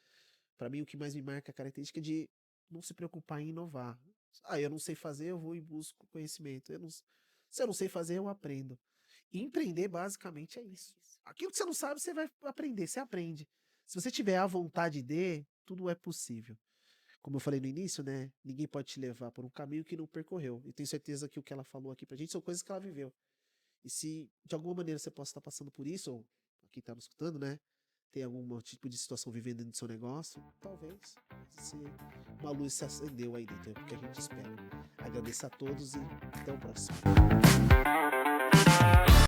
pra mim o que mais me marca é a característica de não se preocupar em inovar. Ah, eu não sei fazer, eu vou e busco conhecimento. Se eu não sei fazer, eu aprendo. E empreender basicamente é isso. Aquilo que você não sabe, você vai aprender, você aprende. Se você tiver a vontade de, tudo é possível. Como eu falei no início, né? Ninguém pode te levar por um caminho que não percorreu. E tenho certeza que o que ela falou aqui pra gente são coisas que ela viveu. E se de alguma maneira você possa estar passando por isso, ou quem tá nos escutando, né? Tem algum tipo de situação vivendo dentro do seu negócio, talvez se uma luz se acendeu aí dentro, é o que a gente espera. Agradeço a todos e até o próximo.